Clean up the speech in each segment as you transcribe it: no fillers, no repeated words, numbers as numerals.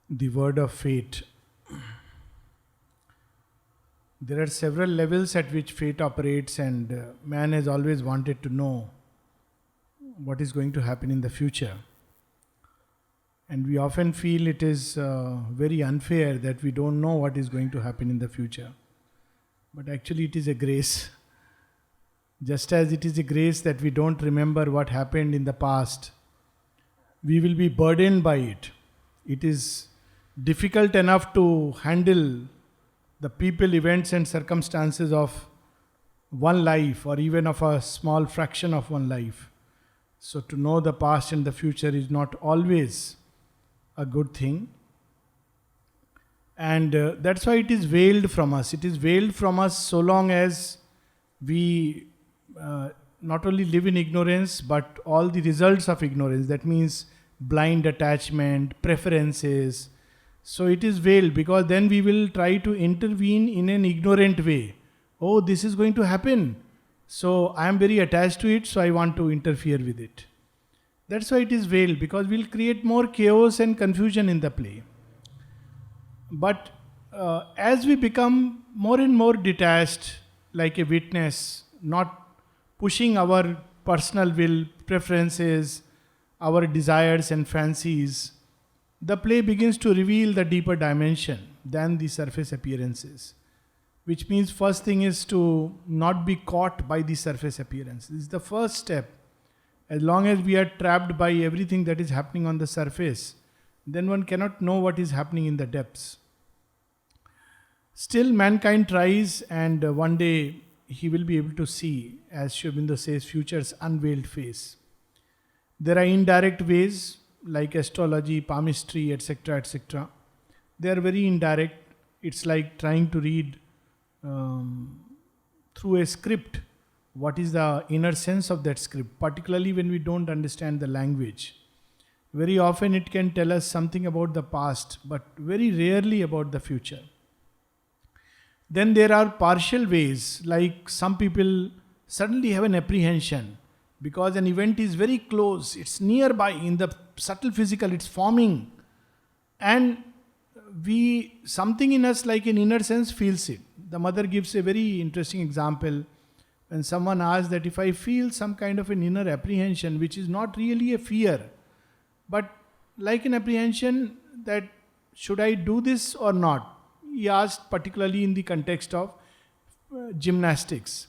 The word of fate. There are several levels at which fate operates, and man has always wanted to know what is going to happen in the future. And we often feel it is very unfair that we don't know what is going to happen in the future. But actually, it is a grace. Just as it is a grace that we don't remember what happened in the past, we will be burdened by it. It is difficult enough to handle the people, events, and circumstances of one life, or even of a small fraction of one life. So, to know the past and the future is not always a good thing. And that's why it is veiled from us. It is veiled from us so long as we not only live in ignorance, but all the results of ignorance. That means blind attachment, preferences. So it is veiled because then we will try to intervene in an ignorant way. Oh, this is going to happen. So I am very attached to it, so I want to interfere with it. That's why it is veiled, because we'll create more chaos and confusion in the play. But as we become more and more detached, like a witness, not pushing our personal will, preferences, our desires and fancies, the play begins to reveal the deeper dimension than the surface appearances. Which means first thing is to not be caught by the surface appearance. This is the first step. As long as we are trapped by everything that is happening on the surface, then one cannot know what is happening in the depths. Still, mankind tries, and one day he will be able to see, as Sri Aurobindo says, future's unveiled face. There are indirect ways like astrology, palmistry, etc., etc. They are very indirect. It's like trying to read through a script what is the inner sense of that script, particularly when we don't understand the language. Very often it can tell us something about the past, but very rarely about the future. Then there are partial ways, like some people suddenly have an apprehension because an event is very close, it's nearby, in the subtle physical, it's forming, and something in us, like an inner sense, feels it. The mother gives a very interesting example when someone asks that if I feel some kind of an inner apprehension, which is not really a fear, but like an apprehension that should I do this or not? He asked particularly in the context of gymnastics.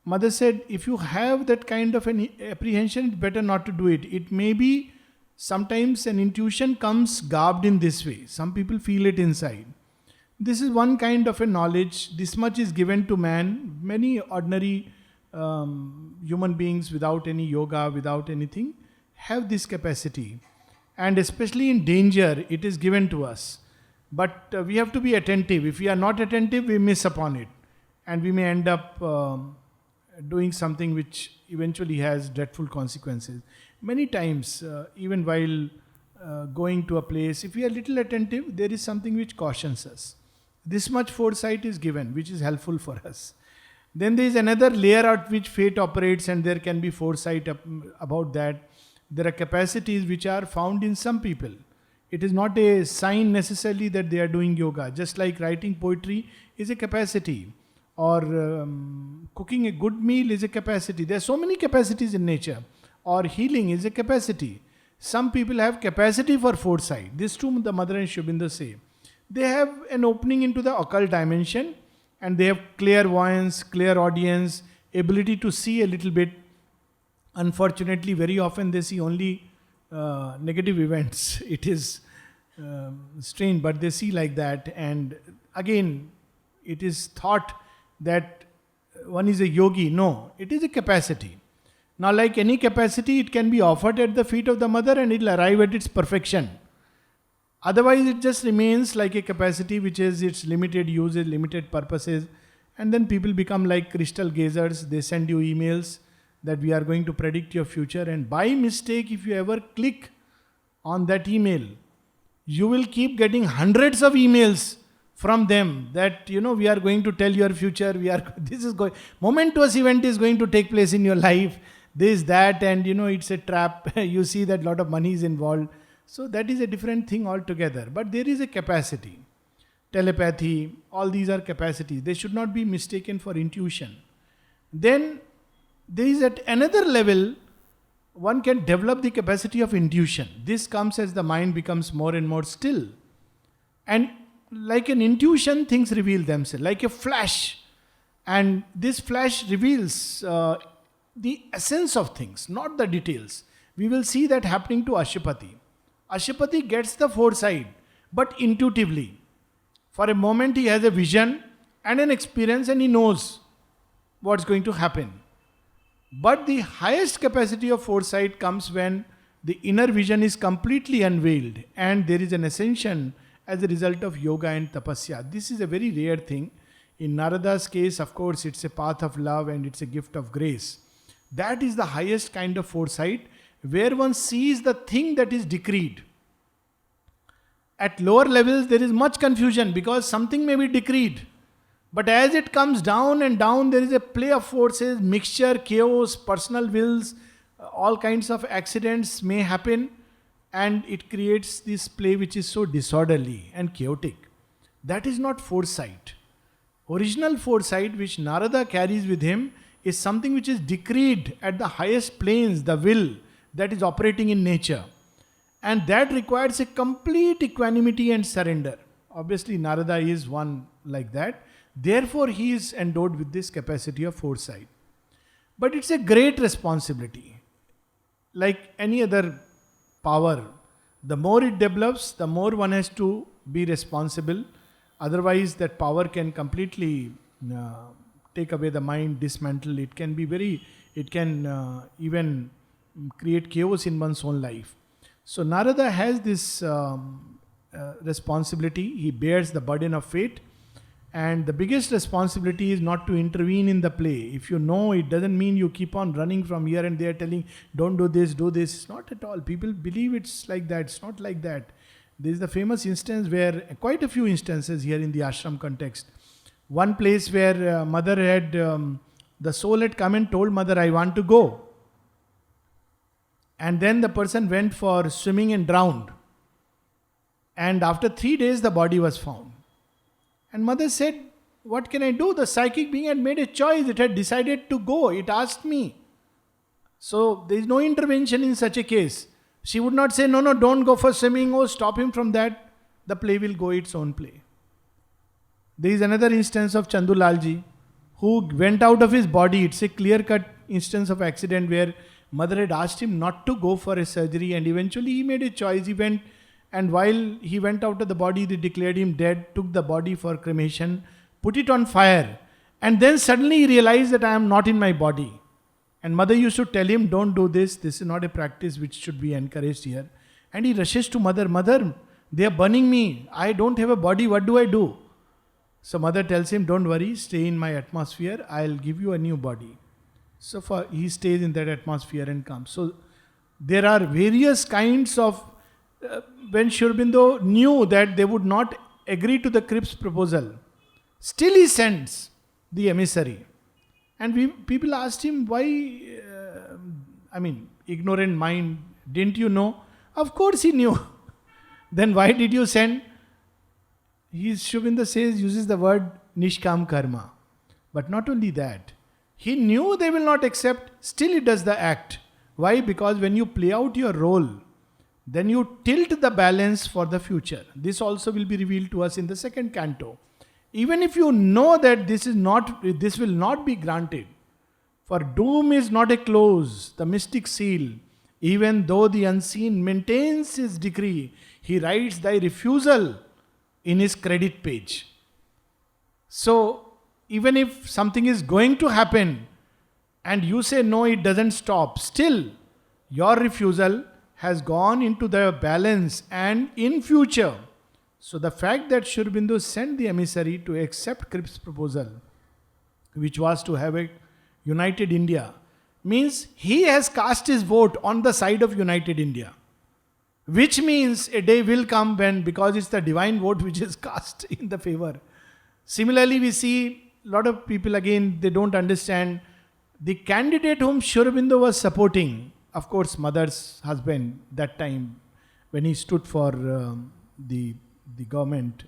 Mother said, if you have that kind of an apprehension, it's better not to do it. It may be sometimes an intuition comes garbed in this way. Some people feel it inside. This is one kind of a knowledge. This much is given to man. Many ordinary human beings without any yoga, without anything, have this capacity. And especially in danger, it is given to us. But we have to be attentive. If we are not attentive, we miss upon it. And we may end up doing something which eventually has dreadful consequences. Many times, even while going to a place, if we are little attentive, there is something which cautions us. This much foresight is given, which is helpful for us. Then there is another layer at which fate operates, and there can be foresight about that. There are capacities which are found in some people. It is not a sign necessarily that they are doing yoga. Just like writing poetry is a capacity, or cooking a good meal is a capacity. There are so many capacities in nature. Or healing is a capacity. Some people have capacity for foresight. This too the mother and Sri Aurobindo say. They have an opening into the occult dimension, and they have clairvoyance, clairaudience, ability to see a little bit. Unfortunately, very often they see only negative events. It is strange, but they see like that. And again, it is thought that one is a yogi. No, it is a capacity. Now, like any capacity, it can be offered at the feet of the mother and it will arrive at its perfection. Otherwise, it just remains like a capacity which has its limited uses, limited purposes. And then people become like crystal gazers. They send you emails that we are going to predict your future. And by mistake, if you ever click on that email, you will keep getting hundreds of emails from them that, we are going to tell your future. Momentous event is going to take place in your life. This, that, and it's a trap. You see that lot of money is involved. So that is a different thing altogether. But there is a capacity. Telepathy, all these are capacities. They should not be mistaken for intuition. Then there is at another level, one can develop the capacity of intuition. This comes as the mind becomes more and more still. And like an intuition, things reveal themselves, like a flash. And this flash reveals the essence of things, not the details. We will see that happening to Ashupati. Ashupati gets the foresight, but intuitively. For a moment he has a vision and an experience and he knows what's going to happen. But the highest capacity of foresight comes when the inner vision is completely unveiled and there is an ascension as a result of yoga and tapasya. This is a very rare thing. In Narada's case, of course, it's a path of love and it's a gift of grace. That is the highest kind of foresight where one sees the thing that is decreed. At lower levels, there is much confusion because something may be decreed. But as it comes down and down, there is a play of forces, mixture, chaos, personal wills, all kinds of accidents may happen, and it creates this play which is so disorderly and chaotic. That is not foresight. Original foresight which Narada carries with him is something which is decreed at the highest planes, the will that is operating in nature. And that requires a complete equanimity and surrender. Obviously, Narada is one like that. Therefore, he is endowed with this capacity of foresight. But it's a great responsibility. Like any other power, the more it develops, the more one has to be responsible. Otherwise, that power can completely take away the mind, dismantle. It can be it can even create chaos in one's own life. So Narada has this responsibility. He bears the burden of fate. And the biggest responsibility is not to intervene in the play. If you know, it doesn't mean you keep on running from here and there telling, don't do this, do this. It's not at all. People believe it's like that. It's not like that. There is the famous instance where, quite a few instances here in the ashram context. One place where mother had, the soul had come and told mother, I want to go. And then the person went for swimming and drowned. And after 3 days, the body was found. And mother said, what can I do? The psychic being had made a choice. It had decided to go. It asked me. So there is no intervention in such a case. She would not say, no, don't go for swimming. Oh, stop him from that. The play will go its own play. There is another instance of Chandulalji who went out of his body. It's a clear-cut instance of accident where mother had asked him not to go for a surgery and eventually he made a choice. He went. And while he went out of the body, they declared him dead, took the body for cremation, put it on fire. And then suddenly he realized that I am not in my body. And mother used to tell him, don't do this. This is not a practice which should be encouraged here. And he rushes to mother. Mother, they are burning me. I don't have a body. What do I do? So mother tells him, don't worry, stay in my atmosphere. I'll give you a new body. So he stays in that atmosphere and comes. So there are various kinds of when Sri Aurobindo knew that they would not agree to the Crips proposal, still he sends the emissary. And people asked him, why, ignorant mind, didn't you know? Of course he knew. Then why did you send? Sri Aurobindo uses the word Nishkam Karma. But not only that, he knew they will not accept, still he does the act. Why? Because when you play out your role, then you tilt the balance for the future. This also will be revealed to us in the second canto. Even if you know that this will not be granted, for doom is not a close, the mystic seal, even though the unseen maintains his decree, he writes thy refusal in his credit page. So, even if something is going to happen, and you say no, it doesn't stop, still, your refusal has gone into the balance and in future. So the fact that Sri Aurobindo sent the emissary to accept Crips' proposal, which was to have a united India, means he has cast his vote on the side of united India. Which means a day will come when, because it's the divine vote which is cast in the favor. Similarly, we see a lot of people again, they don't understand the candidate whom Sri Aurobindo was supporting. Of course, mother's husband that time. when he stood for the government.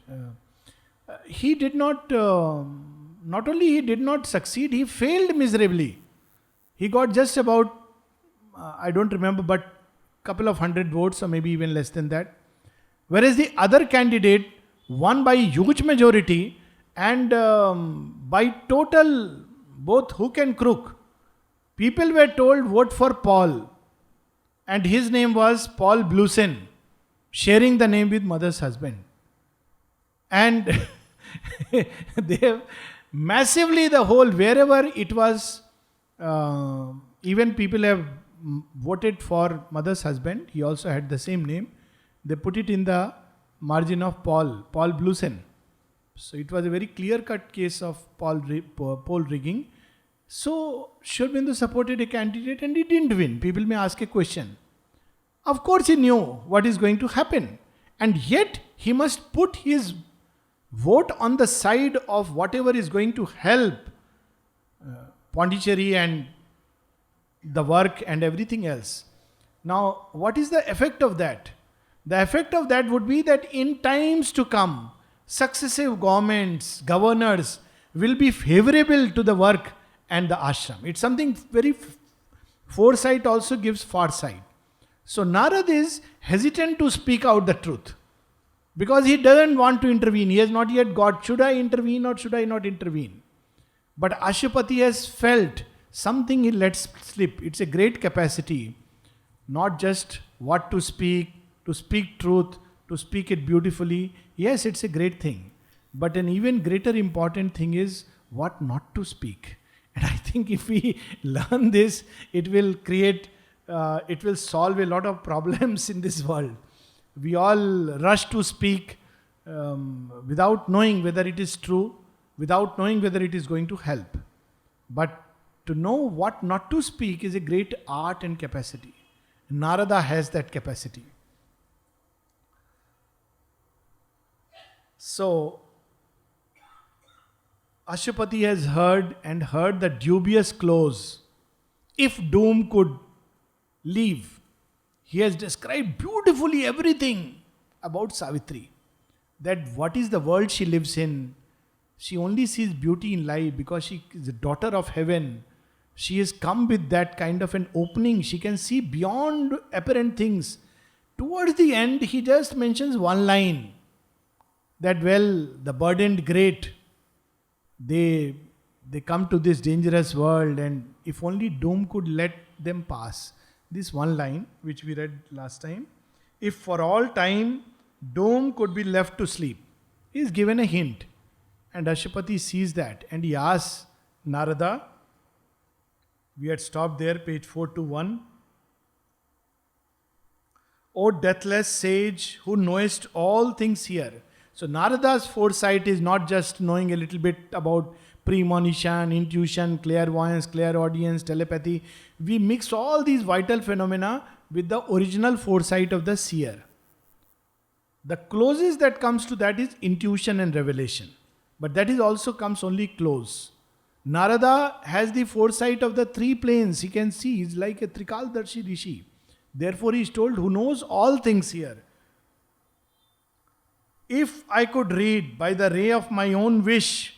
He did not, not only he did not succeed, he failed miserably. He got just about, I don't remember, but couple of hundred votes or maybe even less than that. Whereas the other candidate won by huge majority and by total, both hook and crook. People were told vote for Paul, and his name was Paul Blusen, sharing the name with mother's husband. And they have massively the whole, wherever it was, even people have voted for mother's husband, he also had the same name. They put it in the margin of Paul Blusen. So it was a very clear-cut case of poll rigging. So Shri Aurobindo supported a candidate and he didn't win. People may ask a question. Of course he knew what is going to happen. And yet he must put his vote on the side of whatever is going to help Pondicherry and the work and everything else. Now, what is the effect of that? The effect of that would be that in times to come, successive governments, governors will be favorable to the work and the ashram. It's something very, foresight also gives farsight. So Narad is hesitant to speak out the truth because he doesn't want to intervene. He has not yet got, should I intervene or should I not intervene? But Ashwapati has felt something he lets slip. It's a great capacity, not just what to speak truth, to speak it beautifully. Yes, it's a great thing. But an even greater important thing is what not to speak. And I think if we learn this, it will solve a lot of problems in this world. We all rush to speak without knowing whether it is true, without knowing whether it is going to help. But to know what not to speak is a great art and capacity. Narada has that capacity. So, Ashwapati has heard the dubious close. If doom could leave, he has described beautifully everything about Savitri. That what is the world she lives in. She only sees beauty in life because she is the daughter of heaven. She has come with that kind of an opening. She can see beyond apparent things. Towards the end, he just mentions one line. That the burdened great, they come to this dangerous world, and if only doom could let them pass. This one line, which we read last time. If for all time, doom could be left to sleep. He is given a hint. And Ashwapati sees that and he asks Narada, we had stopped there, page 421. O deathless sage who knowest all things here. So Narada's foresight is not just knowing a little bit about premonition, intuition, clairvoyance, clairaudience, telepathy. We mix all these vital phenomena with the original foresight of the seer. The closest that comes to that is intuition and revelation. But that is also comes only close. Narada has the foresight of the three planes. He can see. He's like a Trikaldarshi Rishi. Therefore he is told who knows all things here. If I could read by the ray of my own wish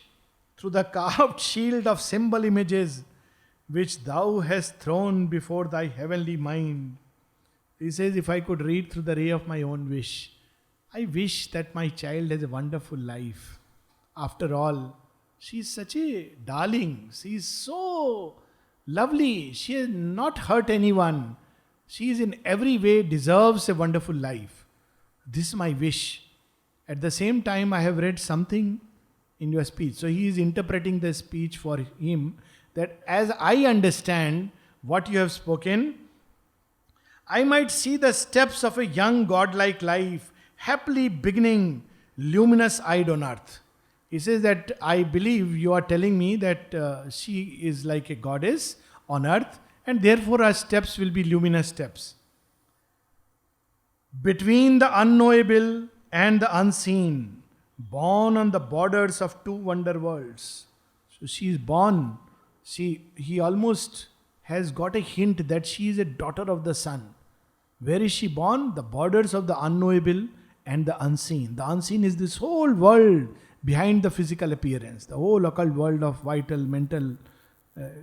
through the carved shield of symbol images which thou hast thrown before thy heavenly mind. He says, if I could read through the ray of my own wish, I wish that my child has a wonderful life. After all, she is such a darling. She is so lovely. She has not hurt anyone. She is in every way deserves a wonderful life. This is my wish. At the same time, I have read something in your speech. So he is interpreting the speech for him that as I understand what you have spoken, I might see the steps of a young godlike life happily beginning, luminous-eyed on earth. He says that I believe you are telling me that she is like a goddess on earth and therefore her steps will be luminous steps. Between the unknowable and the unseen, born on the borders of two wonder worlds. So she is born. He almost has got a hint that she is a daughter of the sun. Where is she born? The borders of the unknowable and the unseen. The unseen is this whole world behind the physical appearance, the whole occult world of vital, mental,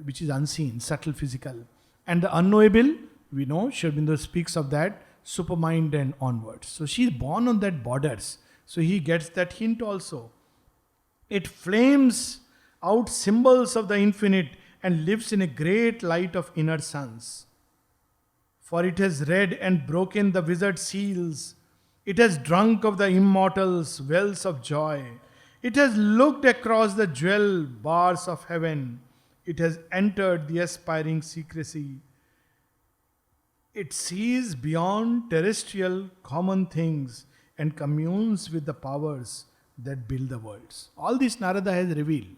which is unseen, subtle, physical. And the unknowable, we know, Sri Aurobindo speaks of that, supermind and onwards. So she is born on that borders. So he gets that hint also. It flames out symbols of the infinite and lives in a great light of inner suns. For it has read and broken the wizard seals. It has drunk of the immortals' wells of joy. It has looked across the jewel bars of heaven. It has entered the aspiring secrecy. It sees beyond terrestrial common things and communes with the powers that build the worlds. All this Narada has revealed.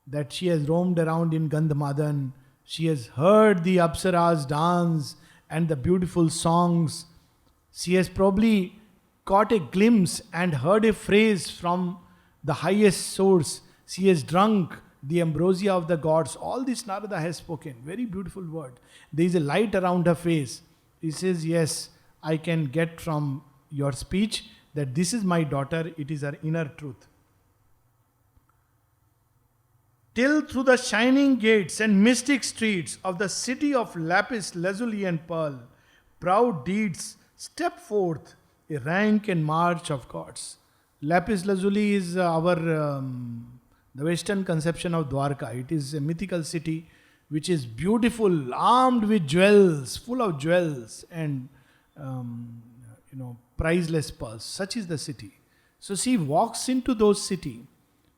That she has roamed around in Gandhamadan. She has heard the Apsaras dance and the beautiful songs. She has probably caught a glimpse and heard a phrase from the highest source. She has drunk the ambrosia of the gods. All this Narada has spoken. Very beautiful word. There is a light around her face. He says, yes, I can get from your speech that this is my daughter. It is her inner truth. Till through the shining gates and mystic streets of the city of lapis, lazuli and pearl, proud deeds step forth, a rank and march of gods. Lapis lazuli is the Western conception of Dwarka. It is a mythical city which is beautiful, armed with jewels, full of jewels and priceless pearls. Such is the city. So she walks into those city,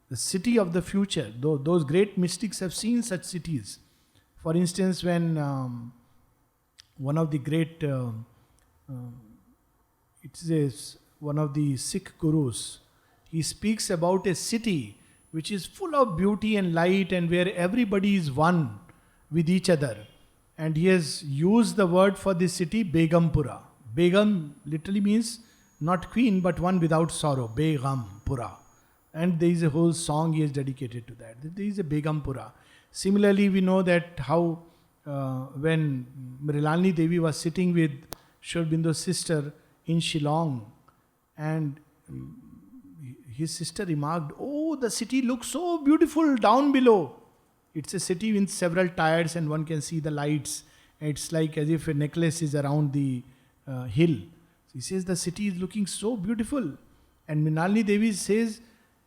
the city of the future. Those great mystics have seen such cities. For instance, when one of the great, one of the Sikh gurus, he speaks about a city which is full of beauty and light and where everybody is one with each other. And he has used the word for this city, Begampura. Begam literally means not queen but one without sorrow, Begampura. And there is a whole song he has dedicated to that. There is a Begampura. Similarly, we know that how when Mrilalini Devi was sitting with Sri Aurobindo's sister in Shillong, and his sister remarked, "Oh, the city looks so beautiful down below." It's a city with several tiers and one can see the lights. It's like as if a necklace is around the hill. So he says the city is looking so beautiful. And Mrinalini Devi says,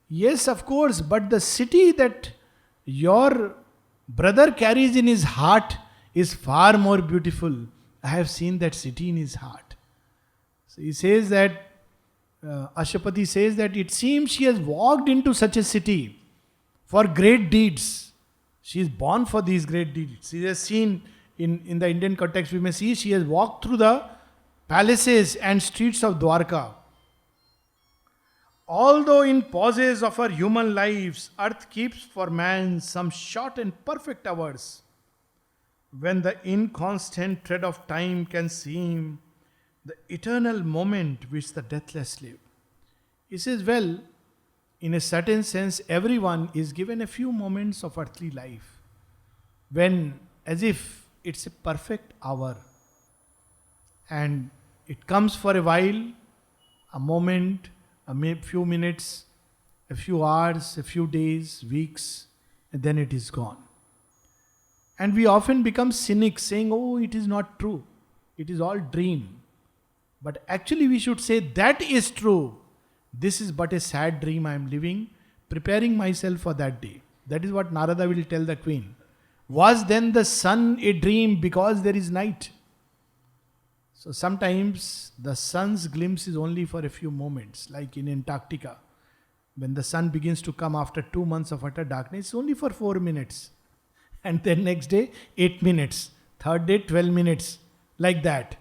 yes, of course, but the city that your brother carries in his heart is far more beautiful. I have seen that city in his heart. So he says that, Ashapati says that it seems she has walked into such a city for great deeds. She is born for these great deeds. She has seen, in the Indian context, we may see she has walked through the palaces and streets of Dwarka. Although in pauses of our human lives, earth keeps for man some short and perfect hours, when the inconstant tread of time can seem the eternal moment which the deathless live. He says, well, in a certain sense, everyone is given a few moments of earthly life, when as if it's a perfect hour, and it comes for a while, a moment, a few minutes, a few hours, a few days, weeks, and then it is gone. And we often become cynics, saying, oh, it is not true. It is all dream. But actually we should say, that is true. This is but a sad dream I am living, preparing myself for that day. That is what Narada will tell the queen. Was then the sun a dream because there is night? So sometimes the sun's glimpse is only for a few moments, like in Antarctica. When the sun begins to come after 2 months of utter darkness, it's only for 4 minutes. And then next day, 8 minutes. Third day, 12 minutes. Like that.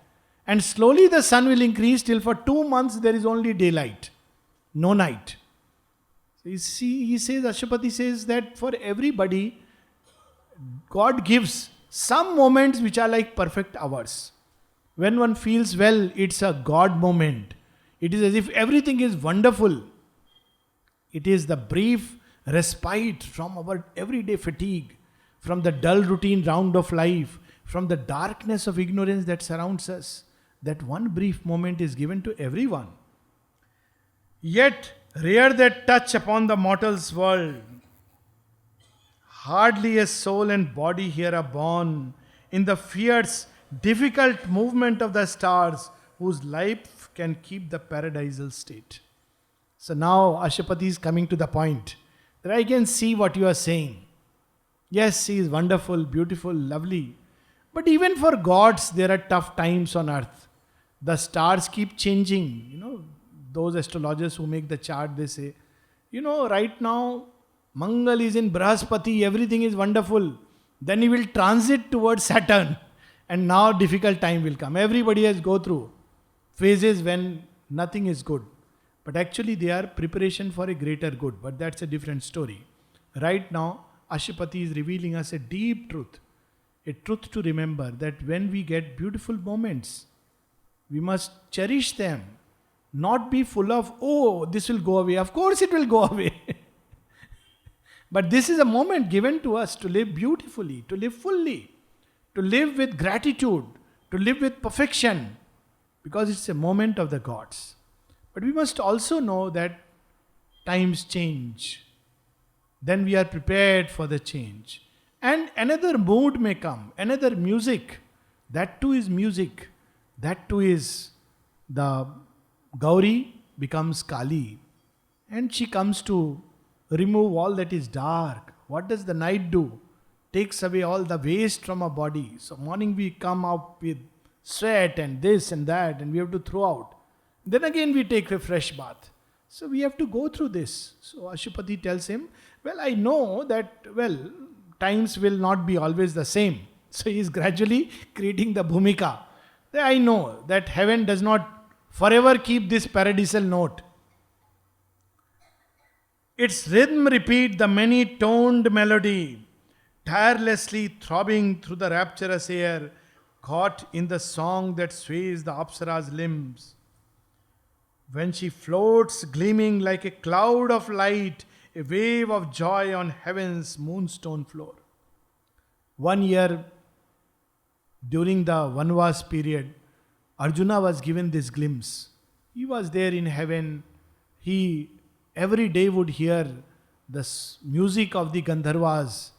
And slowly the sun will increase till for 2 months there is only daylight. No night. So you see, he says, Ashapati says that for everybody, God gives some moments which are like perfect hours. When one feels well, it's a God moment. It is as if everything is wonderful. It is the brief respite from our everyday fatigue, from the dull routine round of life, from the darkness of ignorance that surrounds us. That one brief moment is given to everyone. Yet, rare that touch upon the mortal's world. Hardly a soul and body here are born in the fierce, difficult movement of the stars, whose life can keep the paradisal state. So now Ashapati is coming to the point that I can see what you are saying. Yes, he is wonderful, beautiful, lovely. But even for gods, there are tough times on earth. The stars keep changing. Those astrologers who make the chart, they say, right now, Mangal is in Brahaspati, everything is wonderful. Then he will transit towards Saturn. And now difficult time will come. Everybody has go through phases when nothing is good. But actually they are preparation for a greater good. But that's a different story. Right now, Ashapati is revealing us a deep truth. A truth to remember that when we get beautiful moments, we must cherish them. Not be full of, oh, this will go away. Of course it will go away. But this is a moment given to us to live beautifully, to live fully, to live with gratitude, to live with perfection. Because it's a moment of the gods. But we must also know that times change. Then we are prepared for the change. And another mood may come, another music. That too is music. That too is the Gauri becomes Kali. And she comes to remove all that is dark. What does the night do? Takes away all the waste from our body. So morning we come up with sweat and this and that and we have to throw out. Then again we take a fresh bath. So we have to go through this. So Ashupati tells him, I know that, times will not be always the same. So he is gradually creating the bhumika. I know that heaven does not forever keep this paradisal note. Its rhythm repeat the many-toned melody, tirelessly throbbing through the rapturous air, caught in the song that sways the Apsara's limbs. When she floats gleaming like a cloud of light, a wave of joy on heaven's moonstone floor. 1 year during the Vanvas period, Arjuna was given this glimpse. He was there in heaven. He every day would hear the music of the Gandharvas,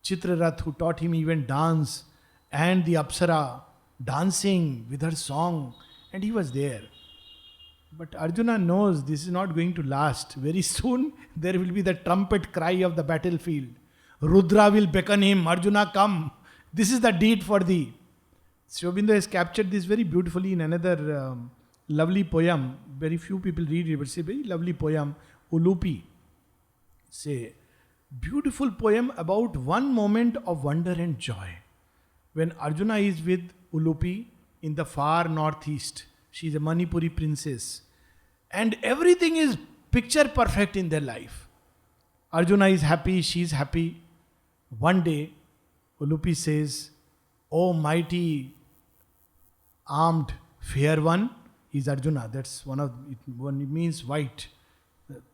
Chitrarath, who taught him even dance, and the Apsara dancing with her song, and he was there. But Arjuna knows this is not going to last. Very soon there will be the trumpet cry of the battlefield. Rudra will beckon him, Arjuna, come. This is the deed for thee. Sri Aurobindo has captured this very beautifully in another lovely poem. Very few people read it, but it's a very lovely poem, Ulupi. It's a beautiful poem about one moment of wonder and joy. When Arjuna is with Ulupi in the far northeast, she is a Manipuri princess. And everything is picture perfect in their life. Arjuna is happy, she is happy. One day, Ulupi says, "O mighty, armed, fair one," is Arjuna. That's one it means white,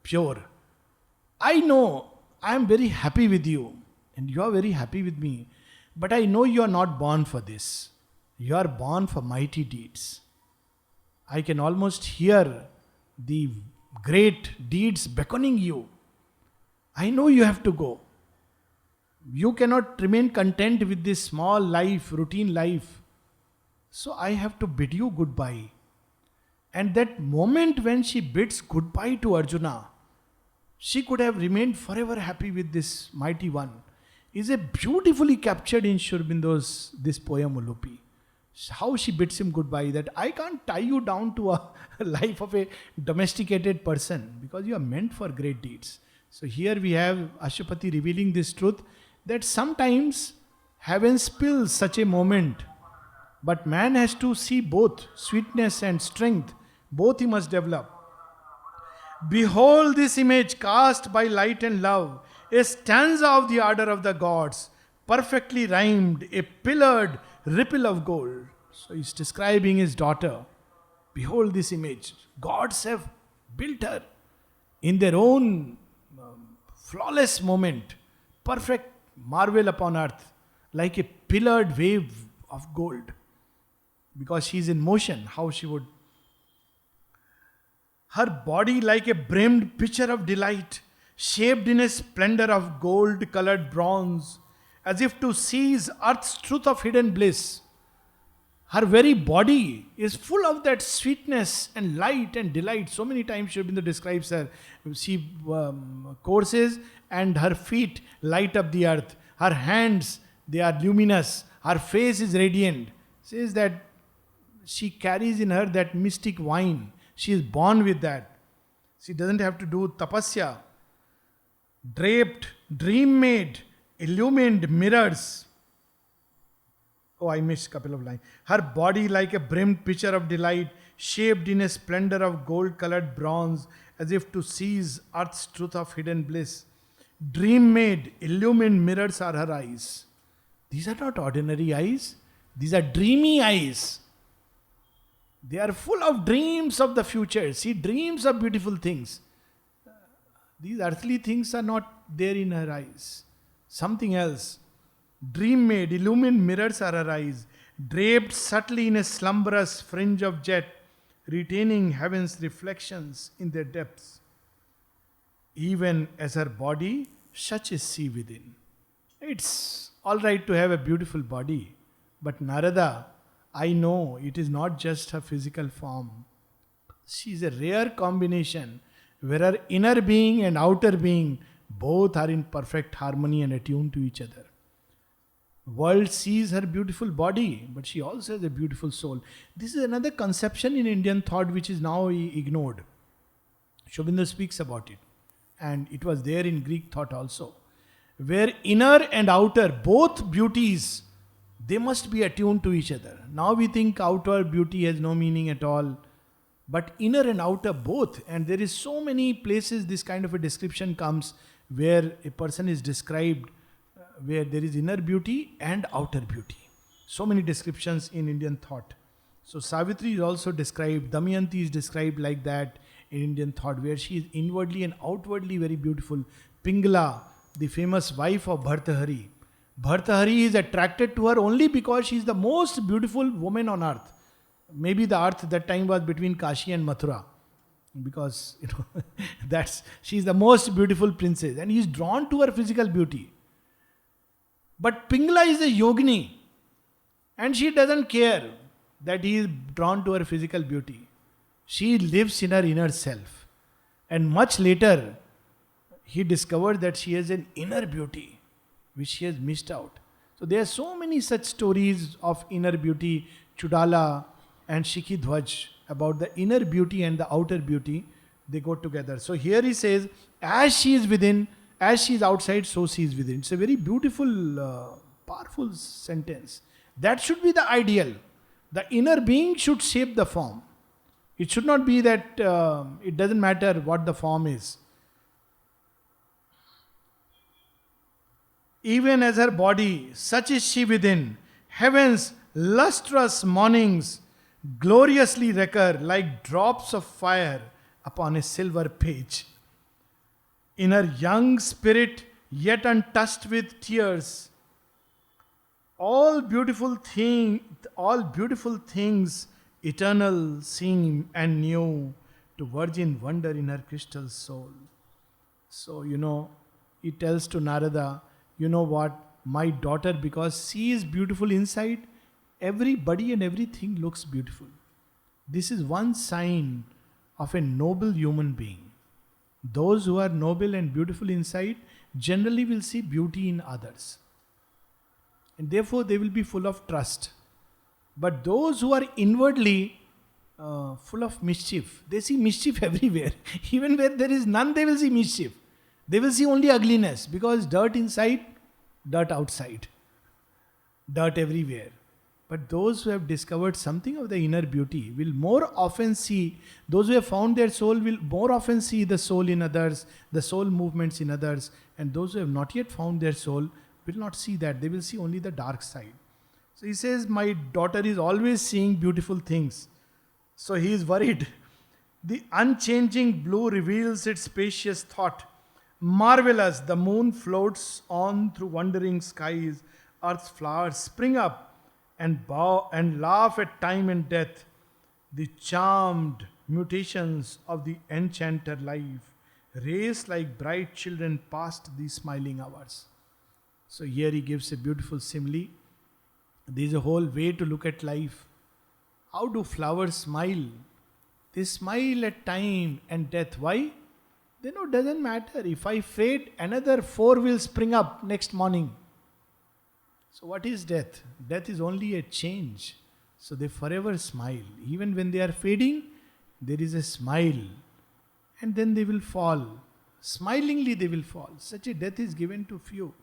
pure. I know I am very happy with you and you are very happy with me. But I know you are not born for this. You are born for mighty deeds. I can almost hear the great deeds beckoning you. I know you have to go. You cannot remain content with this small life, routine life. So I have to bid you goodbye. And that moment when she bids goodbye to Arjuna, she could have remained forever happy with this mighty one, is a beautifully captured in Sri Aurobindo's this poem Ulupi. How she bids him goodbye, that I can't tie you down to a life of a domesticated person because you are meant for great deeds. So here we have Ashupati revealing this truth that sometimes heaven spills such a moment, but man has to see both sweetness and strength. Both he must develop. Behold this image cast by light and love, a stanza of the ardor of the gods, perfectly rhymed, a pillared ripple of gold. So he's describing his daughter. Behold this image. Gods have built her in their own flawless moment, perfect marvel upon earth, like a pillared wave of gold. because she is in motion, how she would. Her body like a brimmed pitcher of delight, shaped in a splendor of gold colored bronze, as if to seize earth's truth of hidden bliss. Her very body is full of that sweetness and light and delight. So many times Sri Aurobindo describes her. She courses and her feet light up the earth. Her hands, they are luminous. Her face is radiant. Says that she carries in her that mystic wine. She is born with that. She doesn't have to do tapasya. Draped, dream made, illumined mirrors. Oh, I missed a couple of lines. Her body like a brimmed pitcher of delight, shaped in a splendor of gold-colored bronze, as if to seize earth's truth of hidden bliss. Dream-made, illumined mirrors are her eyes. These are not ordinary eyes. These are dreamy eyes. They are full of dreams of the future. She dreams of beautiful things. These earthly things are not there in her eyes. Something else. Dream made, illumined mirrors are her eyes, draped subtly in a slumberous fringe of jet, retaining heaven's reflections in their depths. Even as her body, such is she within. It's all right to have a beautiful body, but Narada, I know it is not just her physical form. She is a rare combination where her inner being and outer being both are in perfect harmony and attuned to each other. World sees her beautiful body, but she also has a beautiful soul. This is another conception in Indian thought which is now ignored. Sri Aurobindo speaks about it, and it was there in Greek thought also, where inner and outer, both beauties, they must be attuned to each other. Now we think outer beauty has no meaning at all, but inner and outer both. And there is so many places this kind of a description comes where a person is described where there is inner beauty and outer beauty. So many descriptions in Indian thought. So Savitri is also described, Damayanti is described like that in Indian thought, where she is inwardly and outwardly very beautiful. Pingala, the famous wife of Bhartahari. Bhartahari is attracted to her only because she is the most beautiful woman on earth. Maybe the earth that time was between Kashi and Mathura, because she is the most beautiful princess, and he is drawn to her physical beauty. But Pingala is a yogini, and she doesn't care that he is drawn to her physical beauty. She lives in her inner self. And much later, he discovered that she has an inner beauty, which she has missed out. So there are so many such stories of inner beauty, Chudala and Shikhidhwaj, about the inner beauty and the outer beauty. They go together. So here he says, as she is within, as she is outside, so she is within. It's a very beautiful, powerful sentence. That should be the ideal. The inner being should shape the form. It should not be that it doesn't matter what the form is. Even as her body, such is she within. Heaven's lustrous mornings gloriously recur like drops of fire upon a silver page. In her young spirit, yet untouched with tears, all beautiful things, eternal seem and new to virgin wonder in her crystal soul. So, he tells to Narada, you know what, my daughter, because she is beautiful inside, everybody and everything looks beautiful. This is one sign of a noble human being. Those who are noble and beautiful inside generally will see beauty in others. And therefore they will be full of trust. But those who are inwardly full of mischief, they see mischief everywhere. Even where there is none, they will see mischief. They will see only ugliness, because dirt inside, dirt outside. Dirt everywhere. But those who have discovered something of the inner beauty will more often see, those who have found their soul will more often see the soul in others, the soul movements in others, and those who have not yet found their soul will not see that. They will see only the dark side. So he says, my daughter is always seeing beautiful things. So he is worried. The unchanging blue reveals its spacious thought. Marvelous, the moon floats on through wandering skies. Earth's flowers spring up and bow and laugh at time and death, the charmed mutations of the enchanter life, race like bright children past these smiling hours. So here he gives a beautiful simile. There is a whole way to look at life. How do flowers smile? They smile at time and death. Why? They know it doesn't matter. If I fade, another four will spring up next morning. So what is death? Death is only a change. So they forever smile. Even when they are fading, there is a smile. And then they will fall. Smilingly they will fall. Such a death is given to few.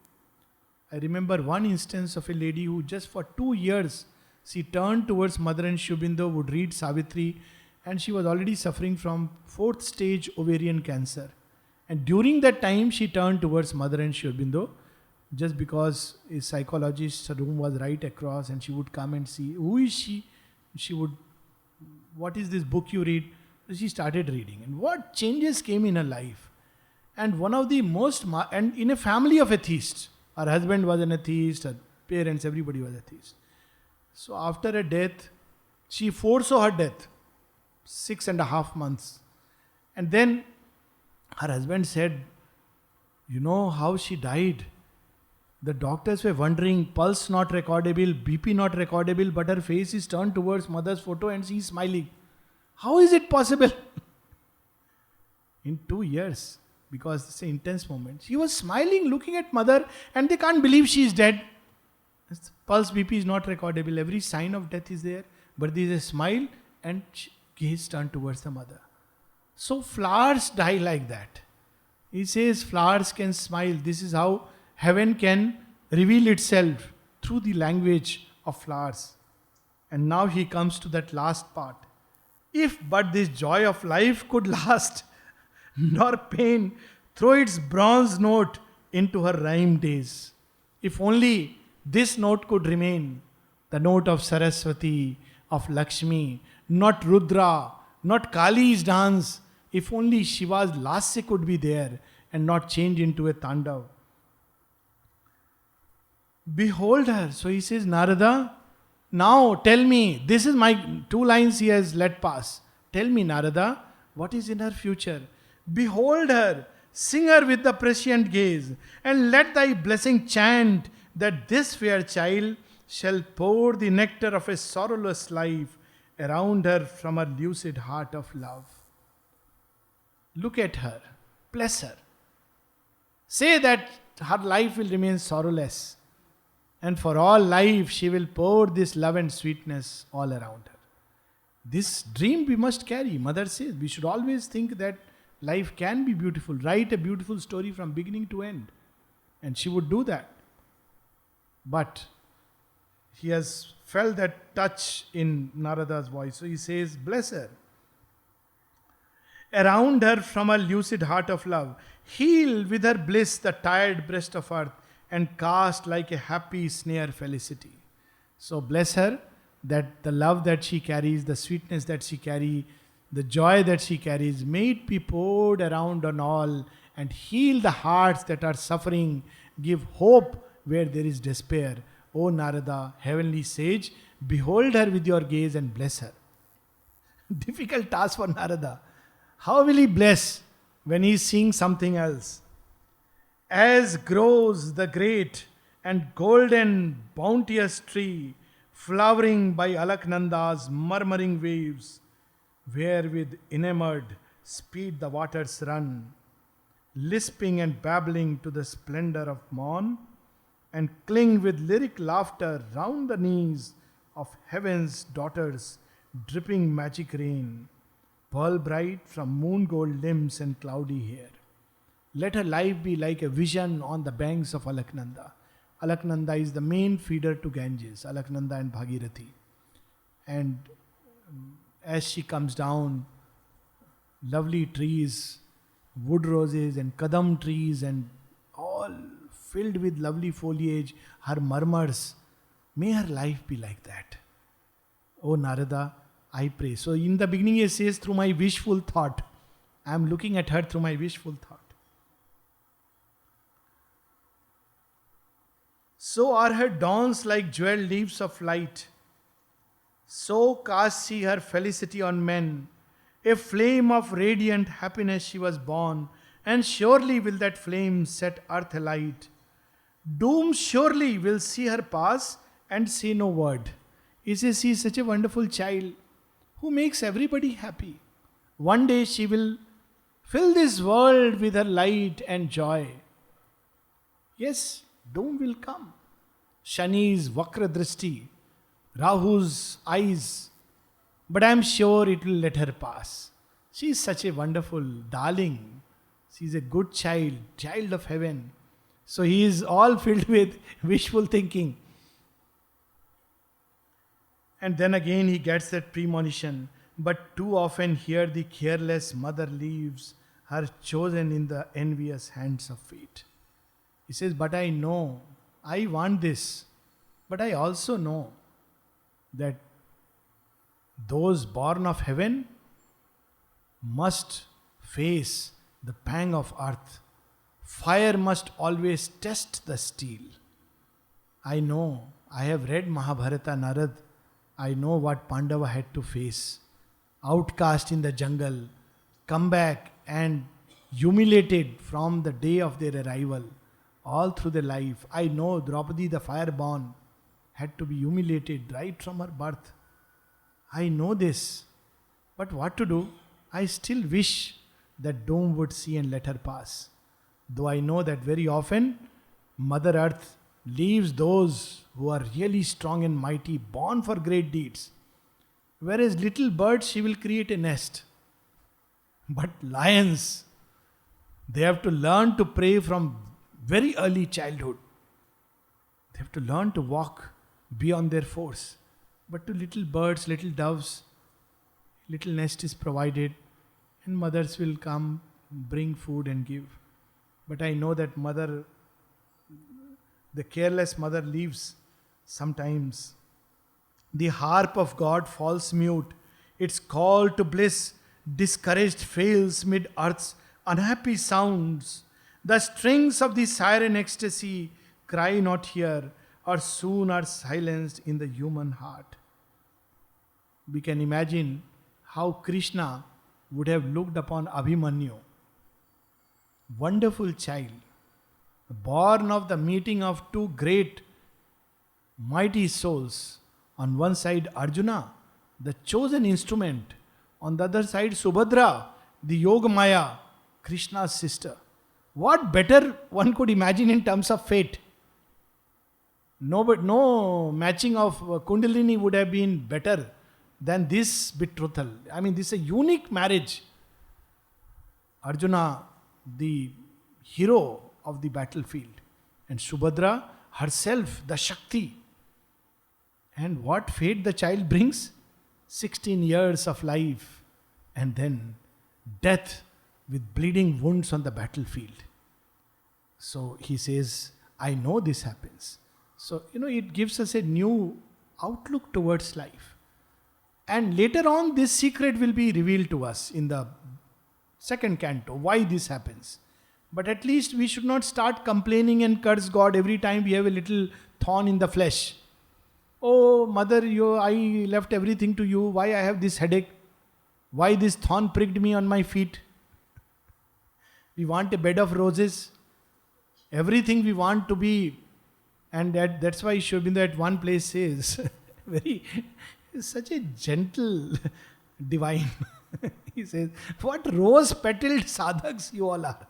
I remember one instance of a lady who just for 2 years, she turned towards Mother and Shri Aurobindo, would read Savitri, and she was already suffering from 4th stage ovarian cancer. And during that time, she turned towards Mother and Shri Aurobindo, just because a psychologist's room was right across, and she would come and see, who is she? She would, what is this book you read? So she started reading. And what changes came in her life? And one of the and in a family of atheists, her husband was an atheist, her parents, everybody was atheist. So after a death, she foresaw her death, 6.5 months. And then her husband said, you know how she died? The doctors were wondering, pulse not recordable, BP not recordable, but her face is turned towards mother's photo and she is smiling. How is it possible? In 2 years, because it's an intense moment. She was smiling, looking at mother, and they can't believe she is dead. Pulse BP is not recordable. Every sign of death is there, but there is a smile and gaze turned towards the mother. So flowers die like that. He says flowers can smile. This is how heaven can reveal itself through the language of flowers. And now he comes to that last part. If but this joy of life could last, nor pain throw its bronze note into her rhyme days. If only this note could remain, the note of Saraswati, of Lakshmi, not Rudra, not Kali's dance. If only Shiva's lasya could be there and not change into a tandav. Behold her. So he says, Narada, now tell me, this is my 2 lines he has let pass. Tell me, Narada, what is in her future? Behold her, sing her with the prescient gaze, and let thy blessing chant that this fair child shall pour the nectar of a sorrowless life around her from her lucid heart of love. Look at her, bless her. Say that her life will remain sorrowless, and for all life she will pour this love and sweetness all around her. This dream we must carry. Mother says we should always think that life can be beautiful. Write a beautiful story from beginning to end. And she would do that. But he has felt that touch in Narada's voice. So he says, bless her. Around her from her lucid heart of love, heal with her bliss the tired breast of earth, and cast like a happy snare felicity. So bless her, that the love that she carries, the sweetness that she carries, the joy that she carries, may it be poured around on all and heal the hearts that are suffering, give hope where there is despair. O Narada, heavenly sage, behold her with your gaze and bless her. Difficult task for Narada. How will he bless when he is seeing something else? As grows the great and golden bounteous tree, flowering by Alaknanda's murmuring waves, where with enamored speed the waters run, lisping and babbling to the splendor of morn, and cling with lyric laughter round the knees of heaven's daughters, dripping magic rain, pearl bright from moon gold limbs and cloudy hair. Let her life be like a vision on the banks of Alaknanda. Alaknanda is the main feeder to Ganges, Alaknanda and Bhagirathi. And as she comes down, lovely trees, wood roses and kadam trees and all filled with lovely foliage, her murmurs, may her life be like that. Oh Narada, I pray. So in the beginning he says, through my wishful thought. I am looking at her through my wishful thought. So are her dawns like jeweled leaves of light. So cast she her felicity on men. A flame of radiant happiness she was born, and surely will that flame set earth alight. Doom surely will see her pass and say no word. He says she is such a wonderful child who makes everybody happy. One day she will fill this world with her light and joy. Yes, doom will come. Shani's Vakra Drishti, Rahu's eyes, but I am sure it will let her pass. She is such a wonderful darling. She is a good child, child of heaven. So he is all filled with wishful thinking. And then again he gets that premonition. But too often here the careless mother leaves her chosen in the envious hands of fate. He says, but I know, I want this. But I also know that those born of heaven must face the pang of earth. Fire must always test the steel. I know, I have read Mahabharata Narad. I know what Pandava had to face. Outcast in the jungle, come back and humiliated from the day of their arrival, all through their life. I know Draupadi the fireborn had to be humiliated right from her birth. I know this. But what to do? I still wish that doom would see and let her pass. Though I know that very often Mother Earth leaves those who are really strong and mighty, born for great deeds. Whereas little birds, she will create a nest. But lions, they have to learn to prey from very early childhood. They have to learn to walk beyond their force. But to little birds, little doves, little nest is provided, and mothers will come, bring food and give. But I know that mother, the careless mother leaves sometimes. The harp of God falls mute. Its call to bliss, discouraged, fails mid earth's unhappy sounds. The strings of the siren ecstasy cry not here, or soon are silenced in the human heart. We can imagine how Krishna would have looked upon Abhimanyu. Wonderful child, born of the meeting of two great, mighty souls. On one side Arjuna, the chosen instrument. On the other side Subhadra, the Yoga Maya, Krishna's sister. What better one could imagine in terms of fate? No matching of Kundalini would have been better than this betrothal. I mean, this is a unique marriage. Arjuna, the hero of the battlefield, and Subhadra herself, the Shakti. And what fate the child brings? 16 years of life, and then death with bleeding wounds on the battlefield. So he says, I know this happens. So, it gives us a new outlook towards life. And later on, this secret will be revealed to us in the second canto, why this happens. But at least we should not start complaining and curse God every time we have a little thorn in the flesh. Oh, mother, I left everything to you. Why I have this headache? Why this thorn pricked me on my feet? We want a bed of roses. Everything we want to be. And that's why Shobinda at one place says, such a gentle divine. He says, what rose-petaled sadhaks you all are.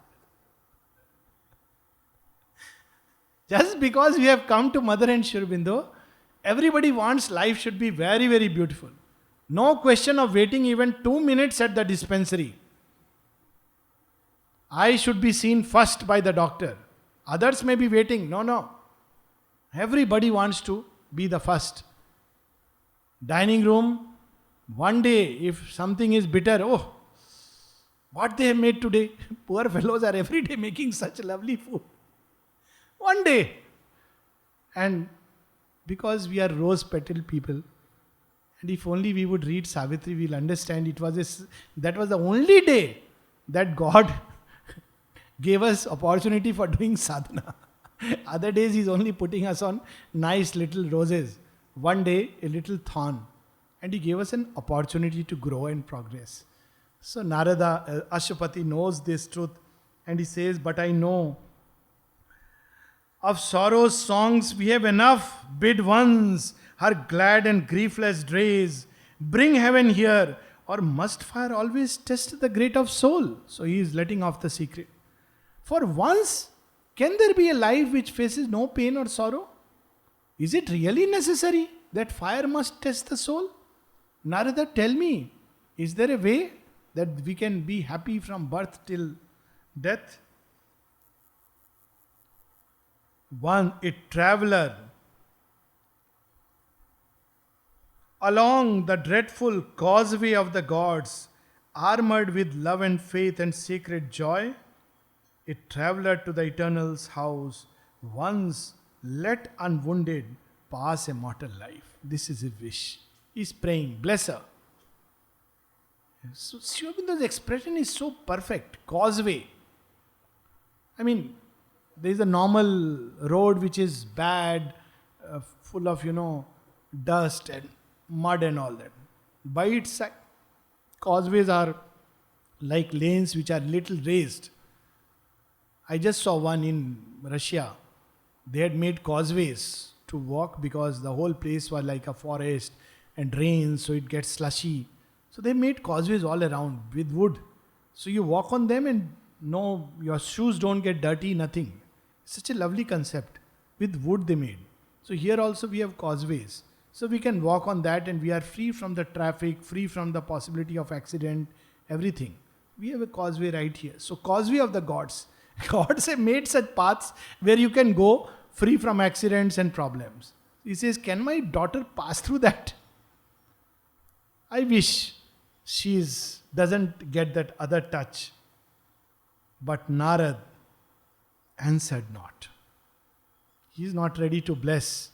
Just because we have come to Mother and Shurbindo, everybody wants life should be very, very beautiful. No question of waiting even 2 minutes at the dispensary. I should be seen first by the doctor. Others may be waiting. No. Everybody wants to be the first. Dining room, one day if something is bitter, what they have made today. Poor fellows are every day making such lovely food. One day. And because we are rose-petaled people, and if only we would read Savitri, we'll understand that was the only day that God gave us opportunity for doing sadhana. Other days he's only putting us on nice little roses. One day, a little thorn. And he gave us an opportunity to grow and progress. So Narada, Ashwapati knows this truth and he says, but I know of sorrow's songs we have enough. Bid once her glad and griefless drays. Bring heaven here, or must fire always test the grate of soul? So he is letting off the secret. For once, can there be a life which faces no pain or sorrow? Is it really necessary that fire must test the soul? Narada, tell me, is there a way that we can be happy from birth till death? One, a traveler along the dreadful causeway of the gods, armored with love and faith and sacred joy, a traveler to the Eternal's house, once let unwounded pass a mortal life. This is his wish. He is praying, bless her. So Sri Aurobindo's expression is so perfect. Causeway. I mean, there is a normal road which is bad, full of, dust and mud and all that. By its side, causeways are like lanes which are little raised. I just saw one in Russia. They had made causeways to walk because the whole place was like a forest and rain, so it gets slushy. So they made causeways all around with wood. So you walk on them and no, your shoes don't get dirty, nothing. Such a lovely concept. With wood they made. So here also we have causeways. So we can walk on that and we are free from the traffic, free from the possibility of accident, everything. We have a causeway right here. So causeway of the gods. Gods have made such paths where you can go free from accidents and problems. He says, can my daughter pass through that? I wish she doesn't get that other touch. But Narad answered not. He is not ready to bless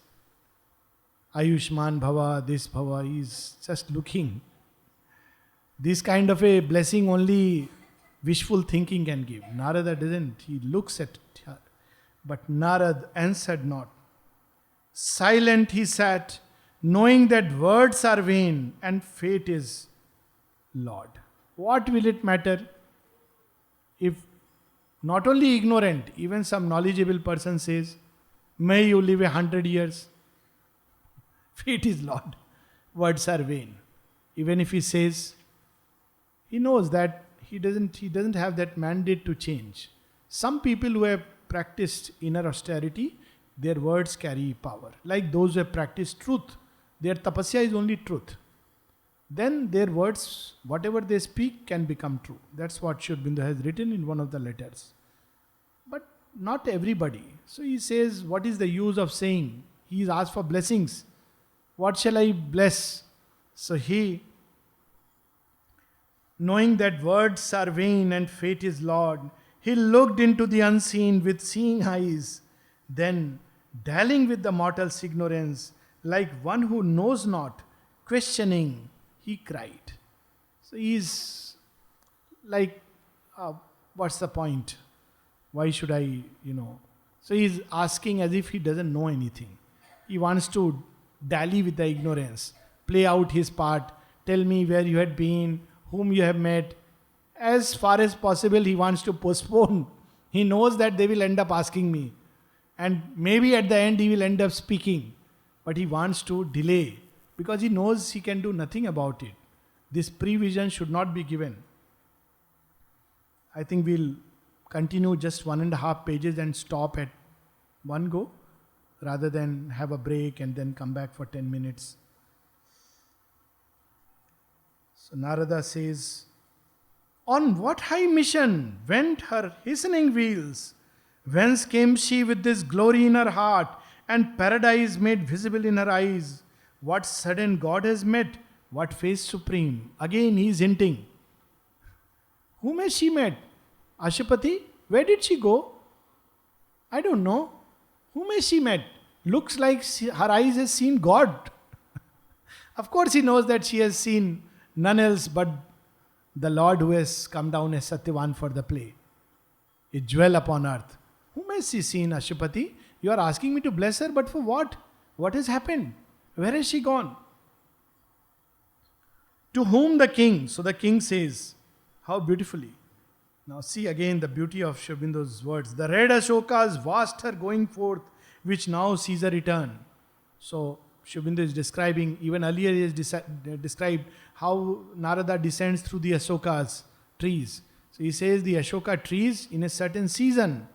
Ayushman Bhava, this Bhava. He is just looking. This kind of a blessing only wishful thinking can give. Narada doesn't. He looks at her. But Narad answered not. Silent he sat, knowing that words are vain and fate is Lord. What will it matter if not only ignorant, even some knowledgeable person says, may you live 100 years. Fate is Lord. Words are vain. Even if he says, he knows that he doesn't have that mandate to change. Some people who have practiced inner austerity, their words carry power. Like those who have practiced truth, their tapasya is only truth. Then their words, whatever they speak, can become true. That's what Sri Aurobindo has written in one of the letters. But not everybody. So he says, what is the use of saying? He is asked for blessings. What shall I bless? So he, knowing that words are vain and fate is Lord, he looked into the unseen with seeing eyes. Then, dallying with the mortal's ignorance, like one who knows not, questioning, he cried. So he's like, what's the point? Why should I, So he's asking as if he doesn't know anything. He wants to dally with the ignorance, play out his part, tell me where you had been, whom you have met. As far as possible, he wants to postpone. He knows that they will end up asking me. And maybe at the end he will end up speaking. But he wants to delay because he knows he can do nothing about it. This prevision should not be given. I think we'll continue just 1.5 pages and stop at one go rather than have a break and then come back for 10 minutes. So Narada says, on what high mission went her hastening wheels? Whence came she with this glory in her heart and paradise made visible in her eyes? What sudden God has met? What face supreme? Again he is hinting. Whom has she met? Ashwapati? Where did she go? I don't know. Whom has she met? Looks like her eyes has seen God. Of course he knows that she has seen none else but the Lord who has come down as Satyavan for the play. A jewel upon earth. Whom has she seen, Ashupati? You are asking me to bless her, but for what? What has happened? Where has she gone? To whom the king? So the king says, how beautifully. Now see again the beauty of Sri Aurobindo's words. The red Ashokas vast her going forth, which now sees a return. So Sri Aurobindo is describing, even earlier he has described how Narada descends through the Ashokas trees. So he says the Ashoka trees in a certain season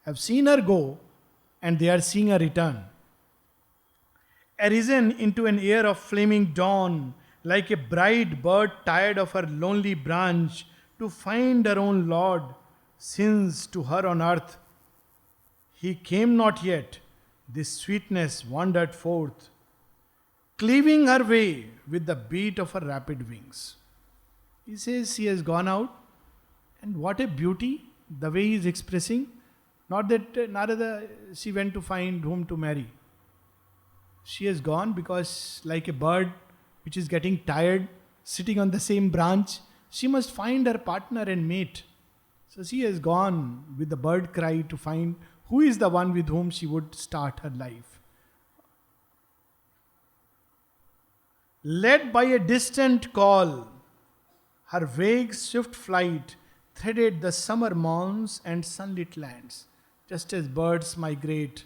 have seen her go and they are seeing her return. Arisen into an air of flaming dawn, like a bright bird tired of her lonely branch to find her own Lord, since to her on earth he came not yet, this sweetness wandered forth, cleaving her way with the beat of her rapid wings. He says she has gone out, and what a beauty the way he is expressing. Not that Narada, she went to find whom to marry. She has gone because, like a bird which is getting tired, sitting on the same branch, she must find her partner and mate. So she has gone with the bird cry to find who is the one with whom she would start her life. Led by a distant call, her vague swift flight threaded the summer morns and sunlit lands, just as birds migrate.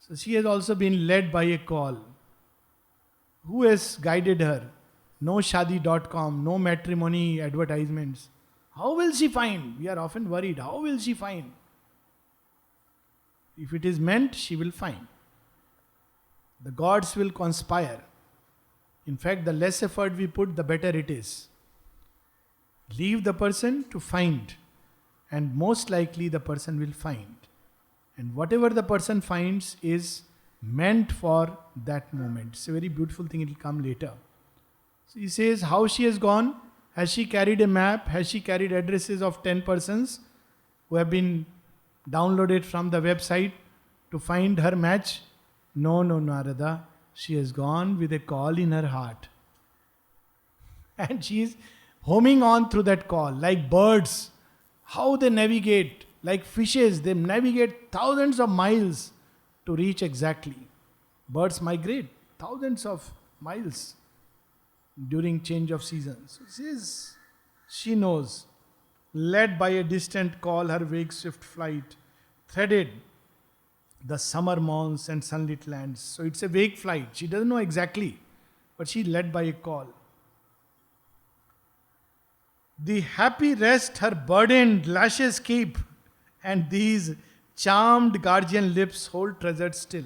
So she has also been led by a call. Who has guided her? No shadi.com, no matrimony advertisements. How will she find? We are often worried. How will she find? If it is meant, she will find. The gods will conspire. In fact, the less effort we put, the better it is. Leave the person to find, and most likely the person will find. And whatever the person finds is meant for that moment. It's a very beautiful thing, it will come later. So he says how she has gone. Has she carried a map? Has she carried addresses of 10 persons who have been downloaded from the website to find her match? No, Narada. She has gone with a call in her heart. And she is homing on through that call, like birds. How they navigate, like fishes, they navigate thousands of miles to reach exactly. Birds migrate thousands of miles during change of seasons. She knows. Led by a distant call, her vague swift flight threaded the summer morns and sunlit lands. So it's a vague flight. She doesn't know exactly, but she led by a call. The happy rest her burdened lashes keep, and these charmed guardian lips hold treasured still.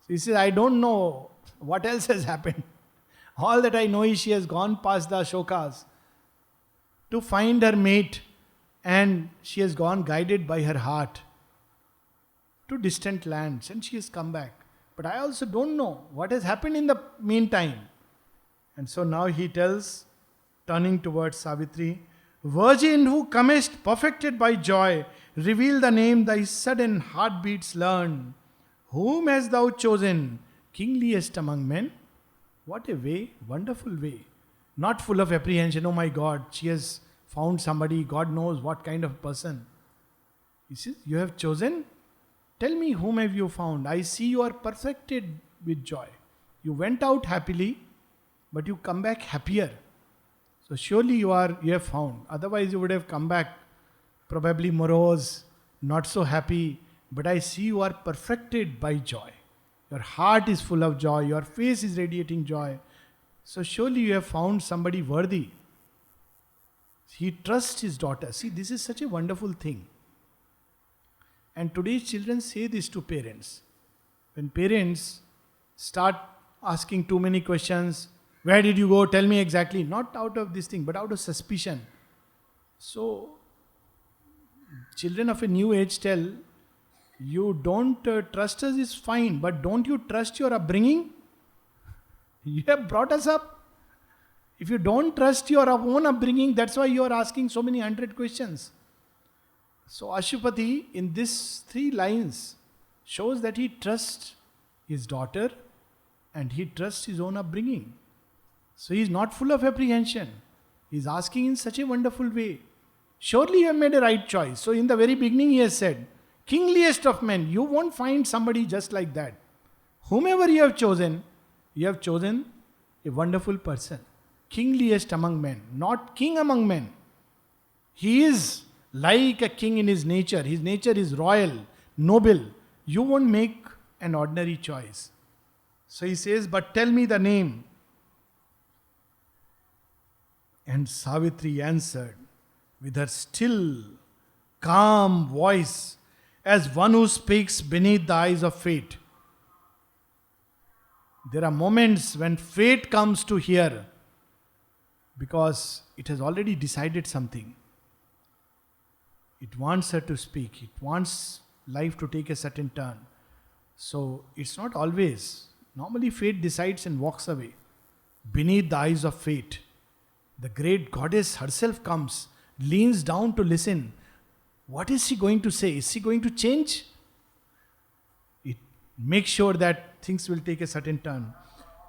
So he says, I don't know what else has happened. All that I know is she has gone past the Ashokas to find her mate, and she has gone guided by her heart to distant lands, and she has come back. But I also don't know what has happened in the meantime. And so now he tells, turning towards Savitri, Virgin who comest perfected by joy, reveal the name thy sudden heartbeats learn. Whom hast thou chosen, kingliest among men? What a way, wonderful way. Not full of apprehension, oh my God, she has found somebody, God knows what kind of person. He says, you have chosen? Tell me, whom have you found? I see you are perfected with joy. You went out happily, but you come back happier. So surely you have found. Otherwise you would have come back probably morose, not so happy. But I see you are perfected by joy. Your heart is full of joy. Your face is radiating joy. So surely you have found somebody worthy. He trusts his daughter. See, this is such a wonderful thing. And today's children say this to parents. When parents start asking too many questions, where did you go? Tell me exactly. Not out of this thing, but out of suspicion. So, children of a new age tell, you don't trust us is fine, but don't you trust your upbringing? You have brought us up. If you don't trust your own upbringing, that's why you are asking so many 100 questions. So Ashupati, in these 3 lines, shows that he trusts his daughter and he trusts his own upbringing. So he is not full of apprehension. He is asking in such a wonderful way. Surely you have made a right choice. So in the very beginning he has said, kingliest of men, you won't find somebody just like that. Whomever you have chosen a wonderful person. Kingliest among men, not king among men. He is like a king in his nature. His nature is royal, noble. You won't make an ordinary choice. So he says, but tell me the name. And Savitri answered with her still, calm voice, as one who speaks beneath the eyes of fate. There are moments when fate comes to hear because it has already decided something. It wants her to speak. It wants life to take a certain turn. So it's not always. Normally fate decides and walks away. Beneath the eyes of fate, the great goddess herself comes, leans down to listen. What is she going to say? Is she going to change? It makes sure that things will take a certain turn.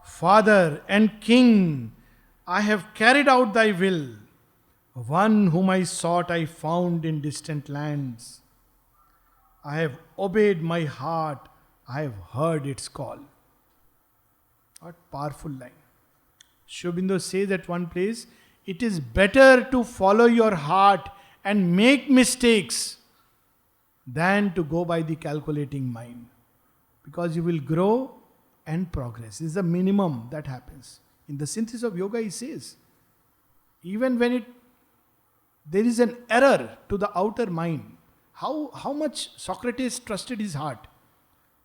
Father and King, I have carried out thy will. One whom I sought I found in distant lands. I have obeyed my heart. I have heard its call. What powerful line. Sri Aurobindo says at one place, it is better to follow your heart and make mistakes than to go by the calculating mind. Because you will grow and progress. This is the minimum that happens. In the synthesis of yoga, he says, even when there is an error to the outer mind, how much Socrates trusted his heart.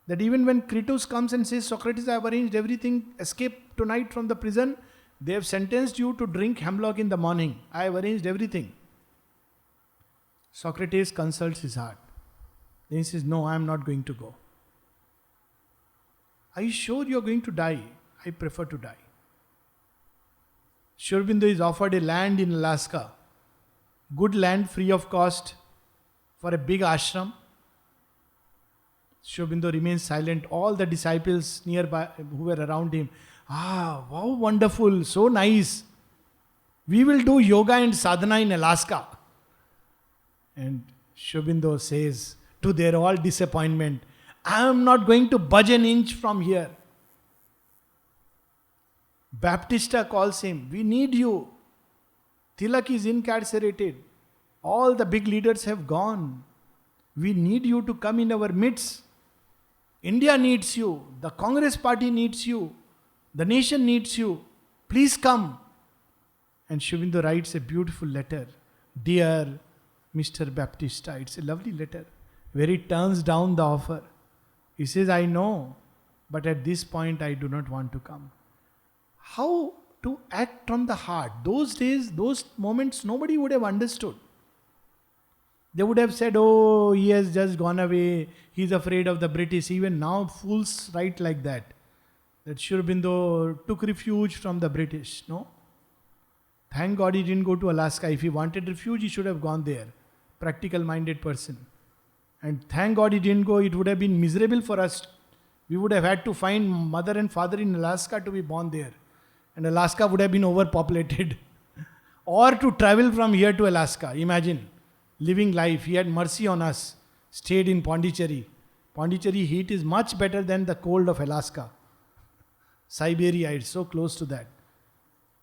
That even when Kritos comes and says, Socrates, I have arranged everything, escape tonight from the prison, they have sentenced you to drink hemlock in the morning. I have arranged everything. Socrates consults his heart. Then he says, no, I am not going to go. Are you sure you are going to die? I prefer to die. Sri Aurobindo is offered a land in Alaska. Good land, free of cost, for a big ashram. Sri Aurobindo remains silent. All the disciples nearby who were around him, wow, wonderful, so nice. We will do yoga and sadhana in Alaska. And Sri Aurobindo says, to their all disappointment, I am not going to budge an inch from here. Baptista calls him, we need you. Tilak is incarcerated. All the big leaders have gone. We need you to come in our midst. India needs you. The Congress party needs you. The nation needs you. Please come. And Sri Aurobindo writes a beautiful letter. Dear Mr. Baptista. It's a lovely letter where he turns down the offer. He says, I know, but at this point I do not want to come. How to act from the heart? Those days, those moments, nobody would have understood. They would have said, oh, he has just gone away. He's afraid of the British. Even now, fools write like that. That Sri Aurobindo took refuge from the British. No? Thank God he didn't go to Alaska. If he wanted refuge, he should have gone there. Practical-minded person. And thank God he didn't go. It would have been miserable for us. We would have had to find mother and father in Alaska to be born there. And Alaska would have been overpopulated. Or to travel from here to Alaska. Imagine. Living life. He had mercy on us. Stayed in Pondicherry. Pondicherry heat is much better than the cold of Alaska. Siberia, it's so close to that.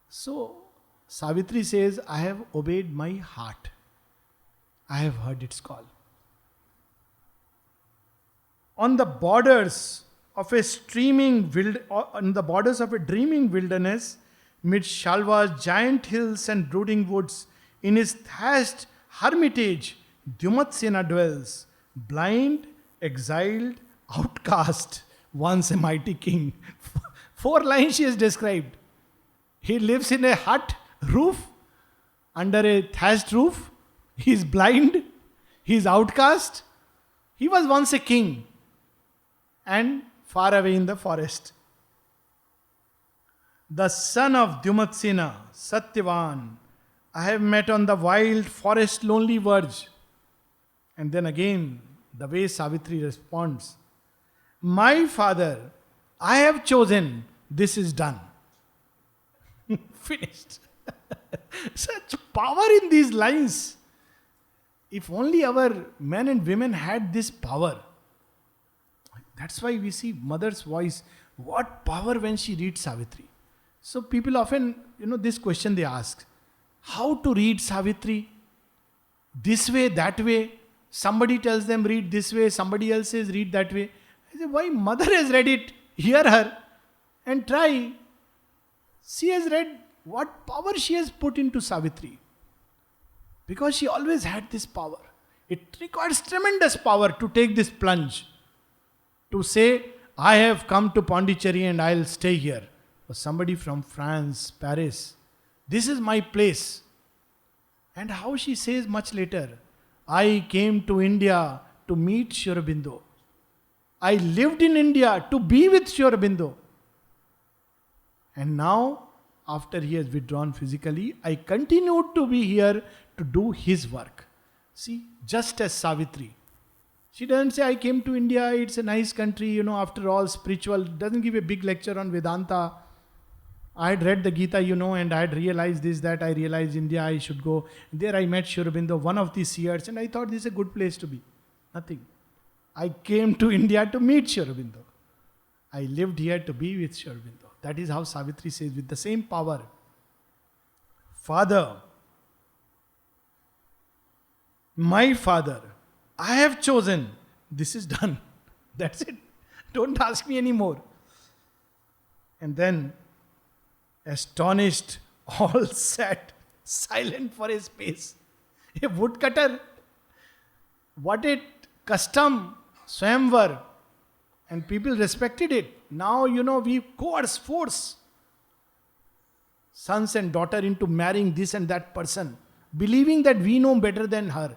So, Savitri says, I have obeyed my heart. I have heard its call. On the borders of a dreaming wilderness, mid Shalva's giant hills and brooding woods, in his thatched hermitage, Dyumatsena dwells, blind, exiled, outcast, once a mighty king. 4 lines she has described. He lives in a hut roof, under a thatched roof. He is blind. He is outcast. He was once a king. And far away in the forest. The son of Dyumatsena, Satyavan, I have met on the wild forest lonely verge. And then again, the way Savitri responds, my father, I have chosen, this is done. Finished. Such power in these lines. If only our men and women had this power. That's why we see mother's voice. What power when she reads Savitri. So people often, this question they ask. How to read Savitri? This way, that way. Somebody tells them read this way, somebody else says read that way. I say, why mother has read it? Hear her and try. She has read what power she has put into Savitri. Because she always had this power. It requires tremendous power to take this plunge. To say, I have come to Pondicherry and I'll stay here. Or somebody from France, Paris. This is my place. And how she says much later, I came to India to meet Sri Aurobindo. I lived in India to be with Sri Aurobindo. And now, after he has withdrawn physically, I continued to be here to do his work. See, just as Savitri. She doesn't say, I came to India, it's a nice country, after all, spiritual. Doesn't give a big lecture on Vedanta. I had read the Gita, and I had realized this, that I realized India, I should go. There I met Sri Aurobindo, one of these seers, and I thought this is a good place to be. Nothing. I came to India to meet Sri Aurobindo. I lived here to be with Sri Aurobindo. That is how Savitri says, with the same power. Father, my father, I have chosen. This is done. That's it. Don't ask me anymore. And then, astonished, all sat silent for a space. A woodcutter, what a custom, swamvar, and people respected it. Now, we coerce, force sons and daughter into marrying this and that person, believing that we know better than her.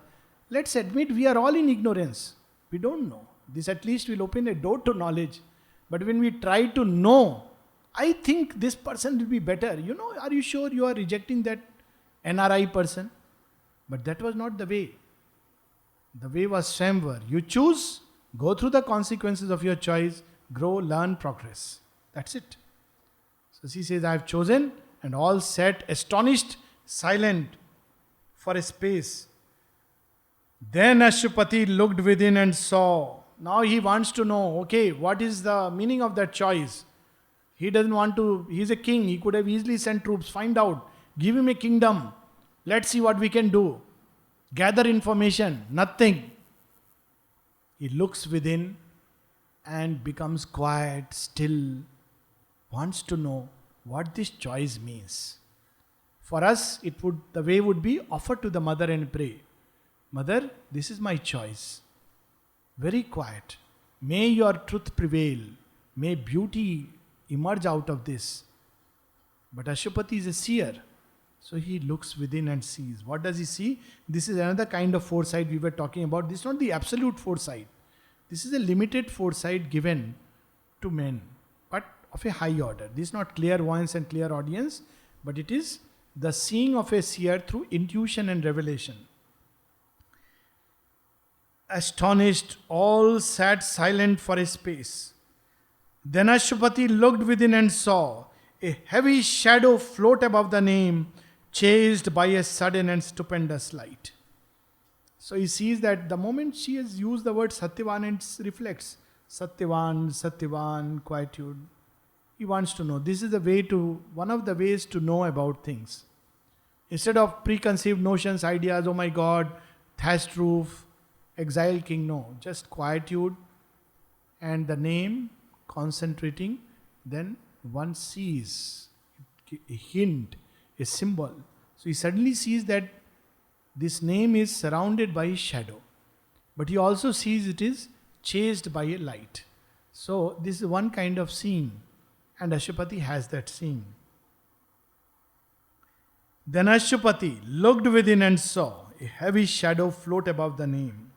Let's admit we are all in ignorance. We don't know. This at least will open a door to knowledge. But when we try to know, I think this person will be better. Are you sure you are rejecting that NRI person? But that was not the way. The way was Swamvar. You choose, go through the consequences of your choice, grow, learn, progress. That's it. So she says, I have chosen, and all sat astonished, silent for a space. Then Ashupati looked within and saw. Now he wants to know, okay, what is the meaning of that choice? He doesn't want to, he's a king, he could have easily sent troops, find out, give him a kingdom, let's see what we can do. Gather information, nothing. He looks within and becomes quiet, still, wants to know what this choice means. For us, the way would be offer to the mother and pray. Mother, this is my choice. Very quiet. May your truth prevail. May beauty emerge out of this. But Ashupati is a seer. So he looks within and sees. What does he see? This is another kind of foresight we were talking about. This is not the absolute foresight. This is a limited foresight given to men, but of a high order. This is not clairvoyance and clairaudience, but it is the seeing of a seer through intuition and revelation. Astonished, all sat silent for a space. Then Ashupati looked within and saw a heavy shadow float above the name, chased by a sudden and stupendous light. So he sees that the moment she has used the word Satyavan, it reflects Satyavan, Satyavan, quietude. He wants to know. This is one of the ways to know about things. Instead of preconceived notions, ideas, oh my God, thatched roof, exiled king, no. Just quietude and the name concentrating, then one sees a hint, a symbol. So he suddenly sees that this name is surrounded by a shadow. But he also sees it is chased by a light. So this is one kind of seeing. And Ashupati has that seeing. Then Ashupati looked within and saw a heavy shadow float above the name,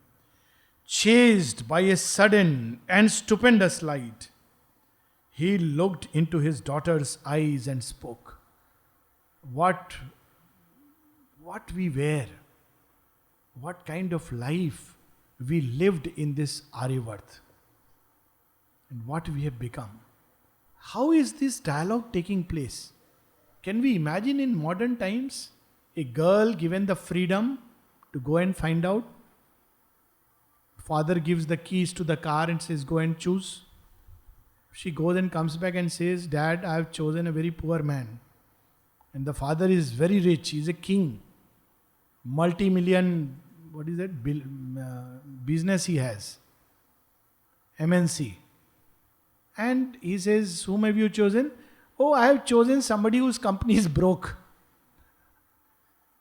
chased by a sudden and stupendous light. He looked into his daughter's eyes and spoke. What we were, what kind of life we lived in this Aryavarth, and what we have become. How is this dialogue taking place? Can we imagine in modern times a girl given the freedom to go and find out. Father gives the keys to the car and says, go and choose. She goes and comes back and says, Dad, I have chosen a very poor man. And the father is very rich. He is a king. Multi-million, business he has. MNC. And he says, whom have you chosen? Oh, I have chosen somebody whose company is broke.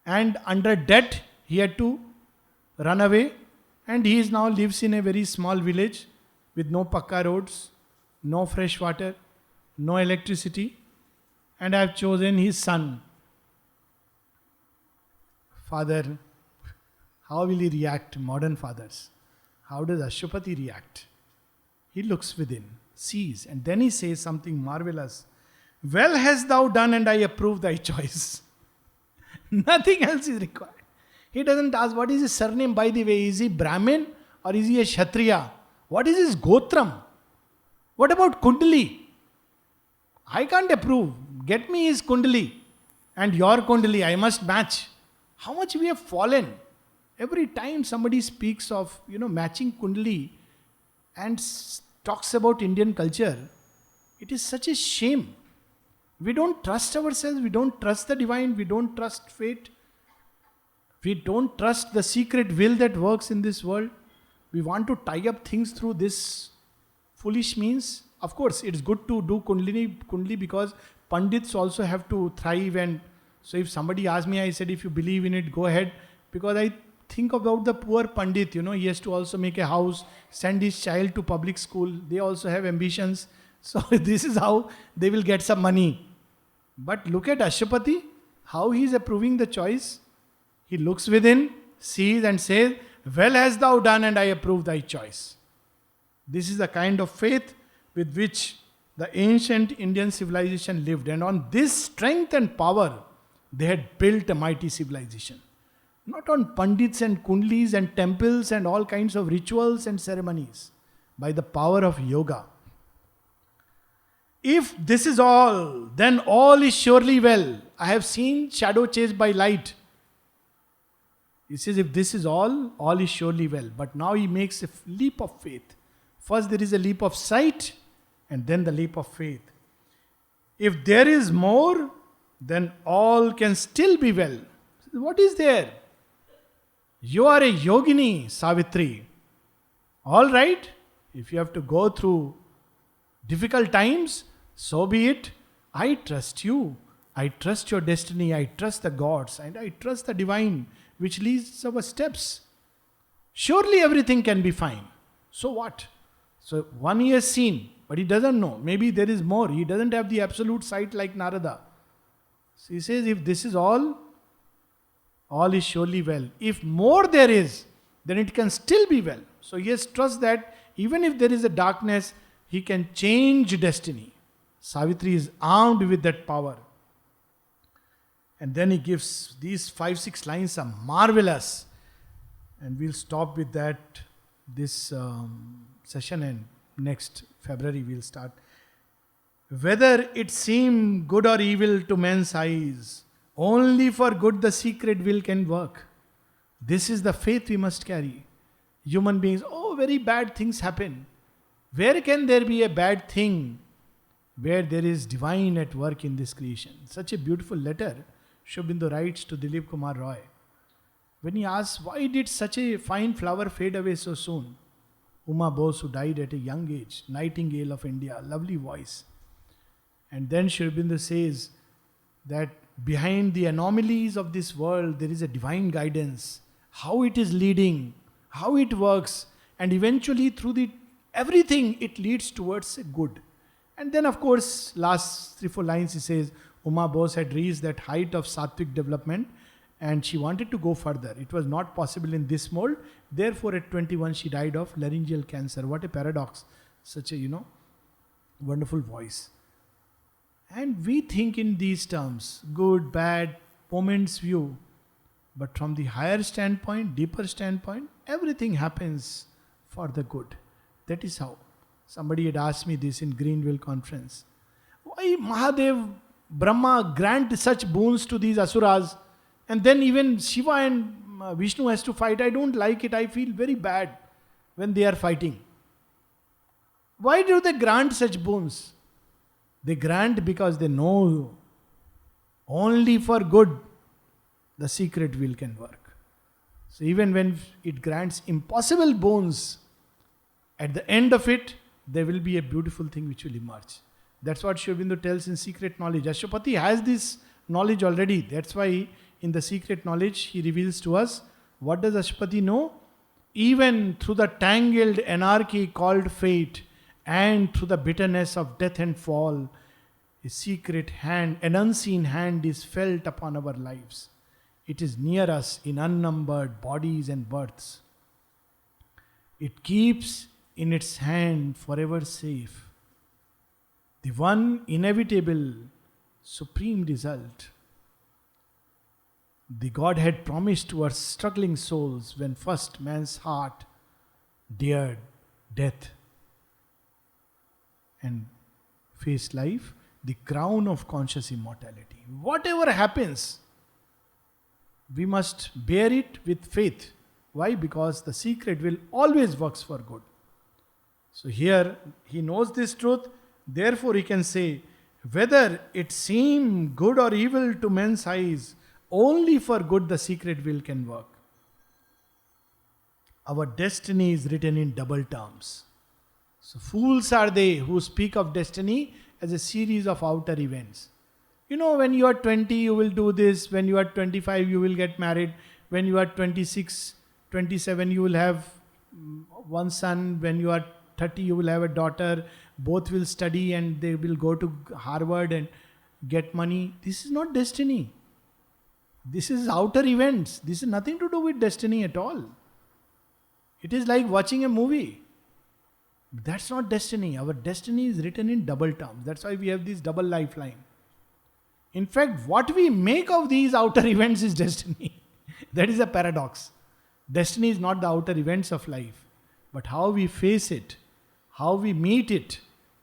And under debt, he had to run away. And he is now lives in a very small village with no pakka roads, no fresh water, no electricity. And I have chosen his son. Father, how will he react? Modern fathers. How does Ashwapati react? He looks within, sees, and then he says something marvelous. Well hast thou done, and I approve thy choice. Nothing else is required. He doesn't ask what is his surname, by the way. Is he Brahmin or is he a Kshatriya? What is his Gotram? What about Kundali? I can't approve. Get me his Kundali and your Kundali. I must match. How much we have fallen. Every time somebody speaks of, matching Kundali and talks about Indian culture, it is such a shame. We don't trust ourselves. We don't trust the divine. We don't trust fate. We don't trust the secret will that works in this world. We want to tie up things through this foolish means. Of course, it's good to do Kundali because Pandits also have to thrive. And so if somebody asks me, I said, if you believe in it, go ahead. Because I think about the poor Pandit, he has to also make a house, send his child to public school. They also have ambitions. So this is how they will get some money. But look at Ashwapati, how he is approving the choice. He looks within, sees and says, well hast thou done, and I approve thy choice. This is the kind of faith with which the ancient Indian civilization lived. And on this strength and power, they had built a mighty civilization. Not on pandits and kundlis and temples and all kinds of rituals and ceremonies. By the power of yoga. If this is all, then all is surely well. I have seen shadow chased by light. He says, if this is all is surely well. But now he makes a leap of faith. First there is a leap of sight, and then the leap of faith. If there is more, then all can still be well. What is there? You are a yogini, Savitri. All right, if you have to go through difficult times, so be it. I trust you. I trust your destiny. I trust the gods. And I trust the divine, which leads our steps. Surely everything can be fine. So what? So one he has seen, but he doesn't know. Maybe there is more. He doesn't have the absolute sight like Narada. So he says, if this is all is surely well. If more there is, then it can still be well. So he has trust that even if there is a darkness, he can change destiny. Savitri is armed with that power. And then he gives these 5-6 lines are marvelous. And we'll stop with that this session, and next February we'll start. Whether it seem good or evil to men's eyes, only for good the secret will can work. This is the faith we must carry. Human beings, very bad things happen. Where can there be a bad thing where there is divine at work in this creation? Such a beautiful letter Shobindu writes to Dilip Kumar Roy. When he asks, why did such a fine flower fade away so soon? Uma Bose, who died at a young age, Nightingale of India, lovely voice. And then Shobindu says that behind the anomalies of this world, there is a divine guidance. How it is leading, how it works, and eventually through everything it leads towards a good. And then of course, last 3-4 lines he says, Uma Bose had reached that height of sattvic development and she wanted to go further. It was not possible in this mold. Therefore, at 21, she died of laryngeal cancer. What a paradox. Such a, wonderful voice. And we think in these terms, good, bad, moment's view. But from the higher standpoint, deeper standpoint, everything happens for the good. That is how. Somebody had asked me this in Greenville conference. Why Mahadev, Brahma grant such boons to these asuras, and then even Shiva and Vishnu has to fight, I don't like it, I feel very bad when they are fighting. Why do they grant such boons? They grant because they know only for good the secret will can work. So even when it grants impossible boons, at the end of it, there will be a beautiful thing which will emerge. That's what Sri Aurobindo tells in Secret Knowledge. Ashwapati has this knowledge already. That's why in the Secret Knowledge, he reveals to us, what does Ashwapati know? Even through the tangled anarchy called fate, and through the bitterness of death and fall, a secret hand, an unseen hand is felt upon our lives. It is near us in unnumbered bodies and births. It keeps in its hand forever safe the one inevitable supreme result the God had promised to our struggling souls when first man's heart dared death and faced life, the crown of conscious immortality. Whatever happens, we must bear it with faith. Why? Because the secret will always works for good. So here he knows this truth, therefore he can say, whether it seem good or evil to men's eyes, only for good the secret will can work. Our destiny is written in double terms. So fools are they who speak of destiny as a series of outer events. You know, when you are 20, you will do this. When you are 25, you will get married. When you are 26, 27, you will have one son. When you are 30, you will have a daughter. Both will study and they will go to Harvard and get money. This is not destiny. This is outer events. This is nothing to do with destiny at all. It is like watching a movie. That's not destiny. Our destiny is written in double terms. That's why we have this double lifeline. In fact, what we make of these outer events is destiny. That is a paradox. Destiny is not the outer events of life, but how we face it, how we meet it,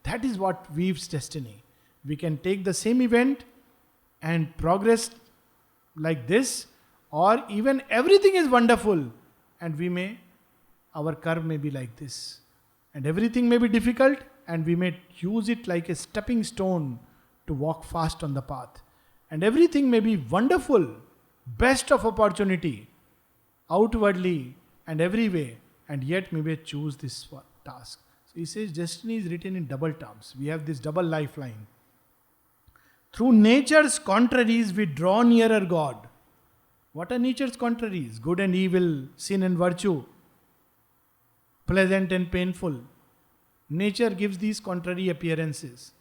that is what weaves destiny. We can take the same event and progress like this, or even everything is wonderful and our curve may be like this. And everything may be difficult and we may use it like a stepping stone to walk fast on the path. And everything may be wonderful, best of opportunity, outwardly and every way, and yet we may choose this task. So he says destiny is written in double terms. We have this double lifeline. Through nature's contraries we draw nearer God. What are nature's contraries? Good and evil, sin and virtue, pleasant and painful. Nature gives these contrary appearances.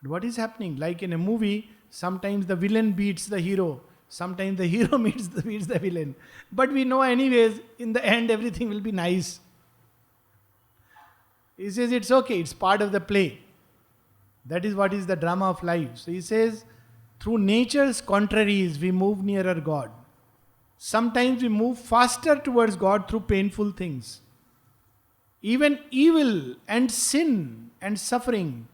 But what is happening? Like in a movie, sometimes the villain beats the hero, sometimes the hero beats the villain. But we know anyways, in the end everything will be nice. He says it's okay, it's part of the play. That is what is the drama of life. So he says, through nature's contraries we move nearer God. Sometimes we move faster towards God through painful things. Even evil and sin and suffering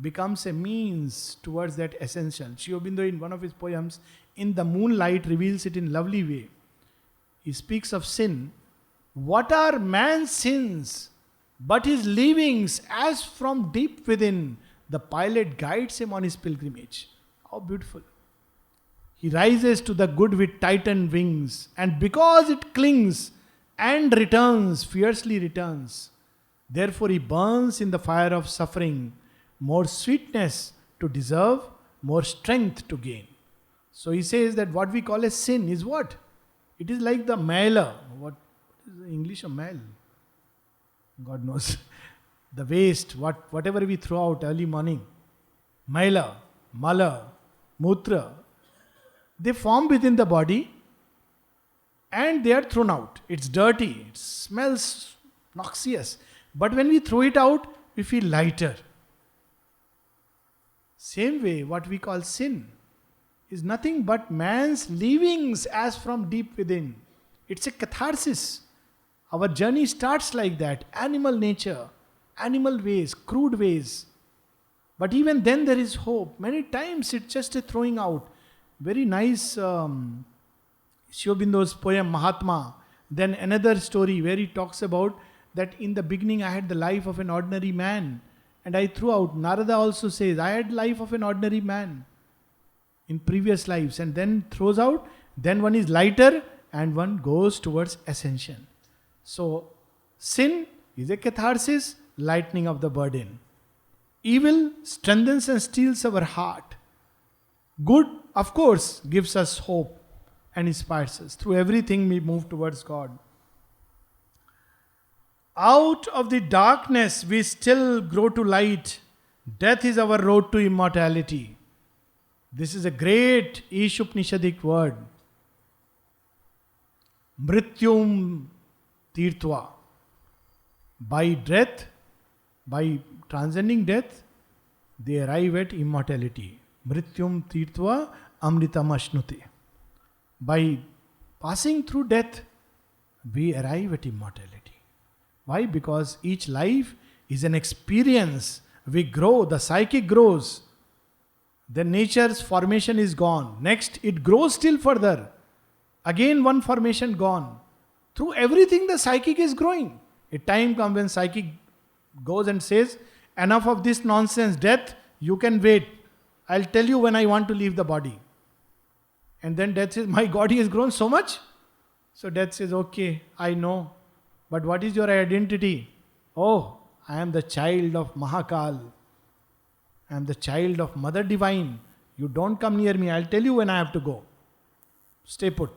becomes a means towards that essential. Sri Aurobindo in one of his poems, In the Moonlight, reveals it in lovely way. He speaks of sin. What are man's sins but his leavings as from deep within the pilot guides him on his pilgrimage. How beautiful. He rises to the good with tightened wings, and because it clings and returns, fiercely returns, therefore he burns in the fire of suffering, more sweetness to deserve, more strength to gain. So he says that what we call a sin is what? It is like the mailer. What is the English of mail? God knows. The waste, whatever we throw out early morning. Maila, mala, mutra. They form within the body and they are thrown out. It's dirty. It smells noxious. But when we throw it out, we feel lighter. Same way, what we call sin is nothing but man's leavings as from deep within. It's a catharsis. Our journey starts like that. Animal nature, animal ways, crude ways. But even then there is hope. Many times it's just a throwing out. Very nice Sri Aurobindo's poem Mahatma, then another story where he talks about that in the beginning I had the life of an ordinary man and I threw out. Narada also says, I had life of an ordinary man in previous lives, and then throws out, then one is lighter and one goes towards ascension. So sin is a catharsis, lightening of the burden. Evil strengthens and steals our heart. Good, of course, gives us hope and inspires us. Through everything we move towards God. Out of the darkness we still grow to light. Death is our road to immortality. This is a great Ishupanishadic word. Mrityum tirtva. By death, by transcending death, they arrive at immortality. Mrityum tirtva amritam ashnuti. By passing through death, we arrive at immortality. Why? Because each life is an experience. We grow, the psychic grows. Then nature's formation is gone. Next, it grows still further. Again, one formation gone. Through everything, the psychic is growing. A time comes when psychic goes and says, enough of this nonsense, death, you can wait. I'll tell you when I want to leave the body. And then death says, my body has grown so much. So death says, okay, I know. But what is your identity? Oh, I am the child of Mahakal. I am the child of Mother Divine. You don't come near me. I'll tell you when I have to go. Stay put.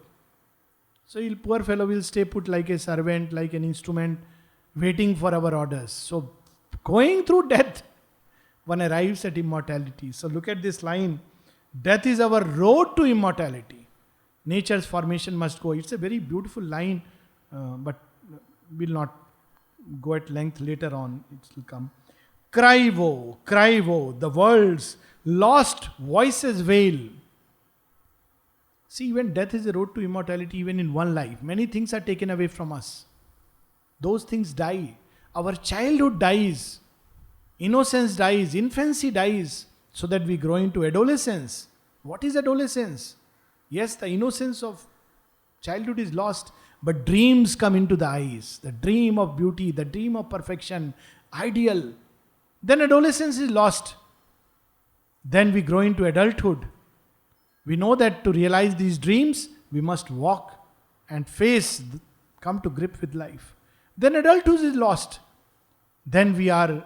So poor fellow will stay put like a servant, like an instrument, waiting for our orders. So going through death, one arrives at immortality. So look at this line. Death is our road to immortality. Nature's formation must go. It's a very beautiful line, but we'll not go at length later on. It will come. Cry woe, the world's lost voices wail. See, even death is a road to immortality, even in one life. Many things are taken away from us. Those things die. Our childhood dies. Innocence dies. Infancy dies. So that we grow into adolescence. What is adolescence? Yes, the innocence of childhood is lost. But dreams come into the eyes. The dream of beauty, the dream of perfection, ideal. Then adolescence is lost. Then we grow into adulthood. We know that to realize these dreams, we must walk and face, come to grip with life. Then adulthood is lost. Then we are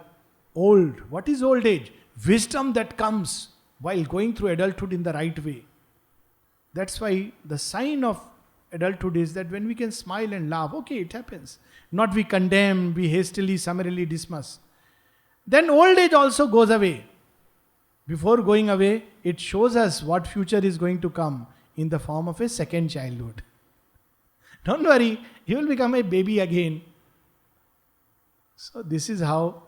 old. What is old age? Wisdom that comes while going through adulthood in the right way. That's why the sign of adulthood is that when we can smile and laugh, okay, it happens. Not we condemn, we hastily, summarily dismiss. Then old age also goes away. Before going away, it shows us what future is going to come in the form of a second childhood. Don't worry, you will become a baby again. So this is how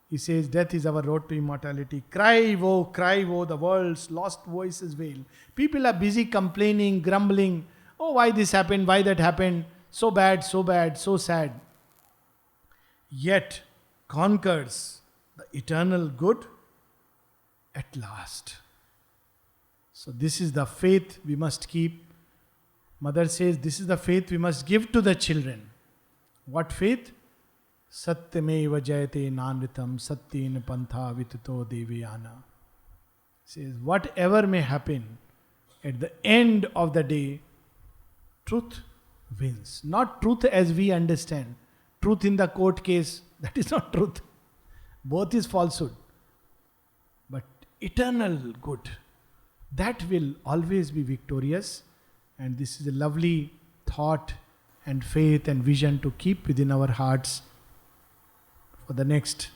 he says, death is our road to immortality. Cry woe, the world's lost voices wail. People are busy complaining, grumbling. Oh, why this happened, why that happened. So bad, so sad. Yet conquers the eternal good at last. So this is the faith we must keep. Mother says this is the faith we must give to the children. What faith? Satyameva jayate nanritam satyena pantha vituto devayana. Says whatever may happen, at the end of the day, truth wins. Not truth as we understand. Truth in the court case, that is not truth. Both is falsehood. But eternal good, that will always be victorious. And this is a lovely thought and faith and vision to keep within our hearts for the next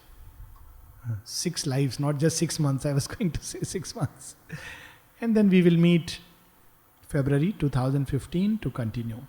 6 lives, not just 6 months. I was going to say 6 months. And then we will meet February 2015 to continue.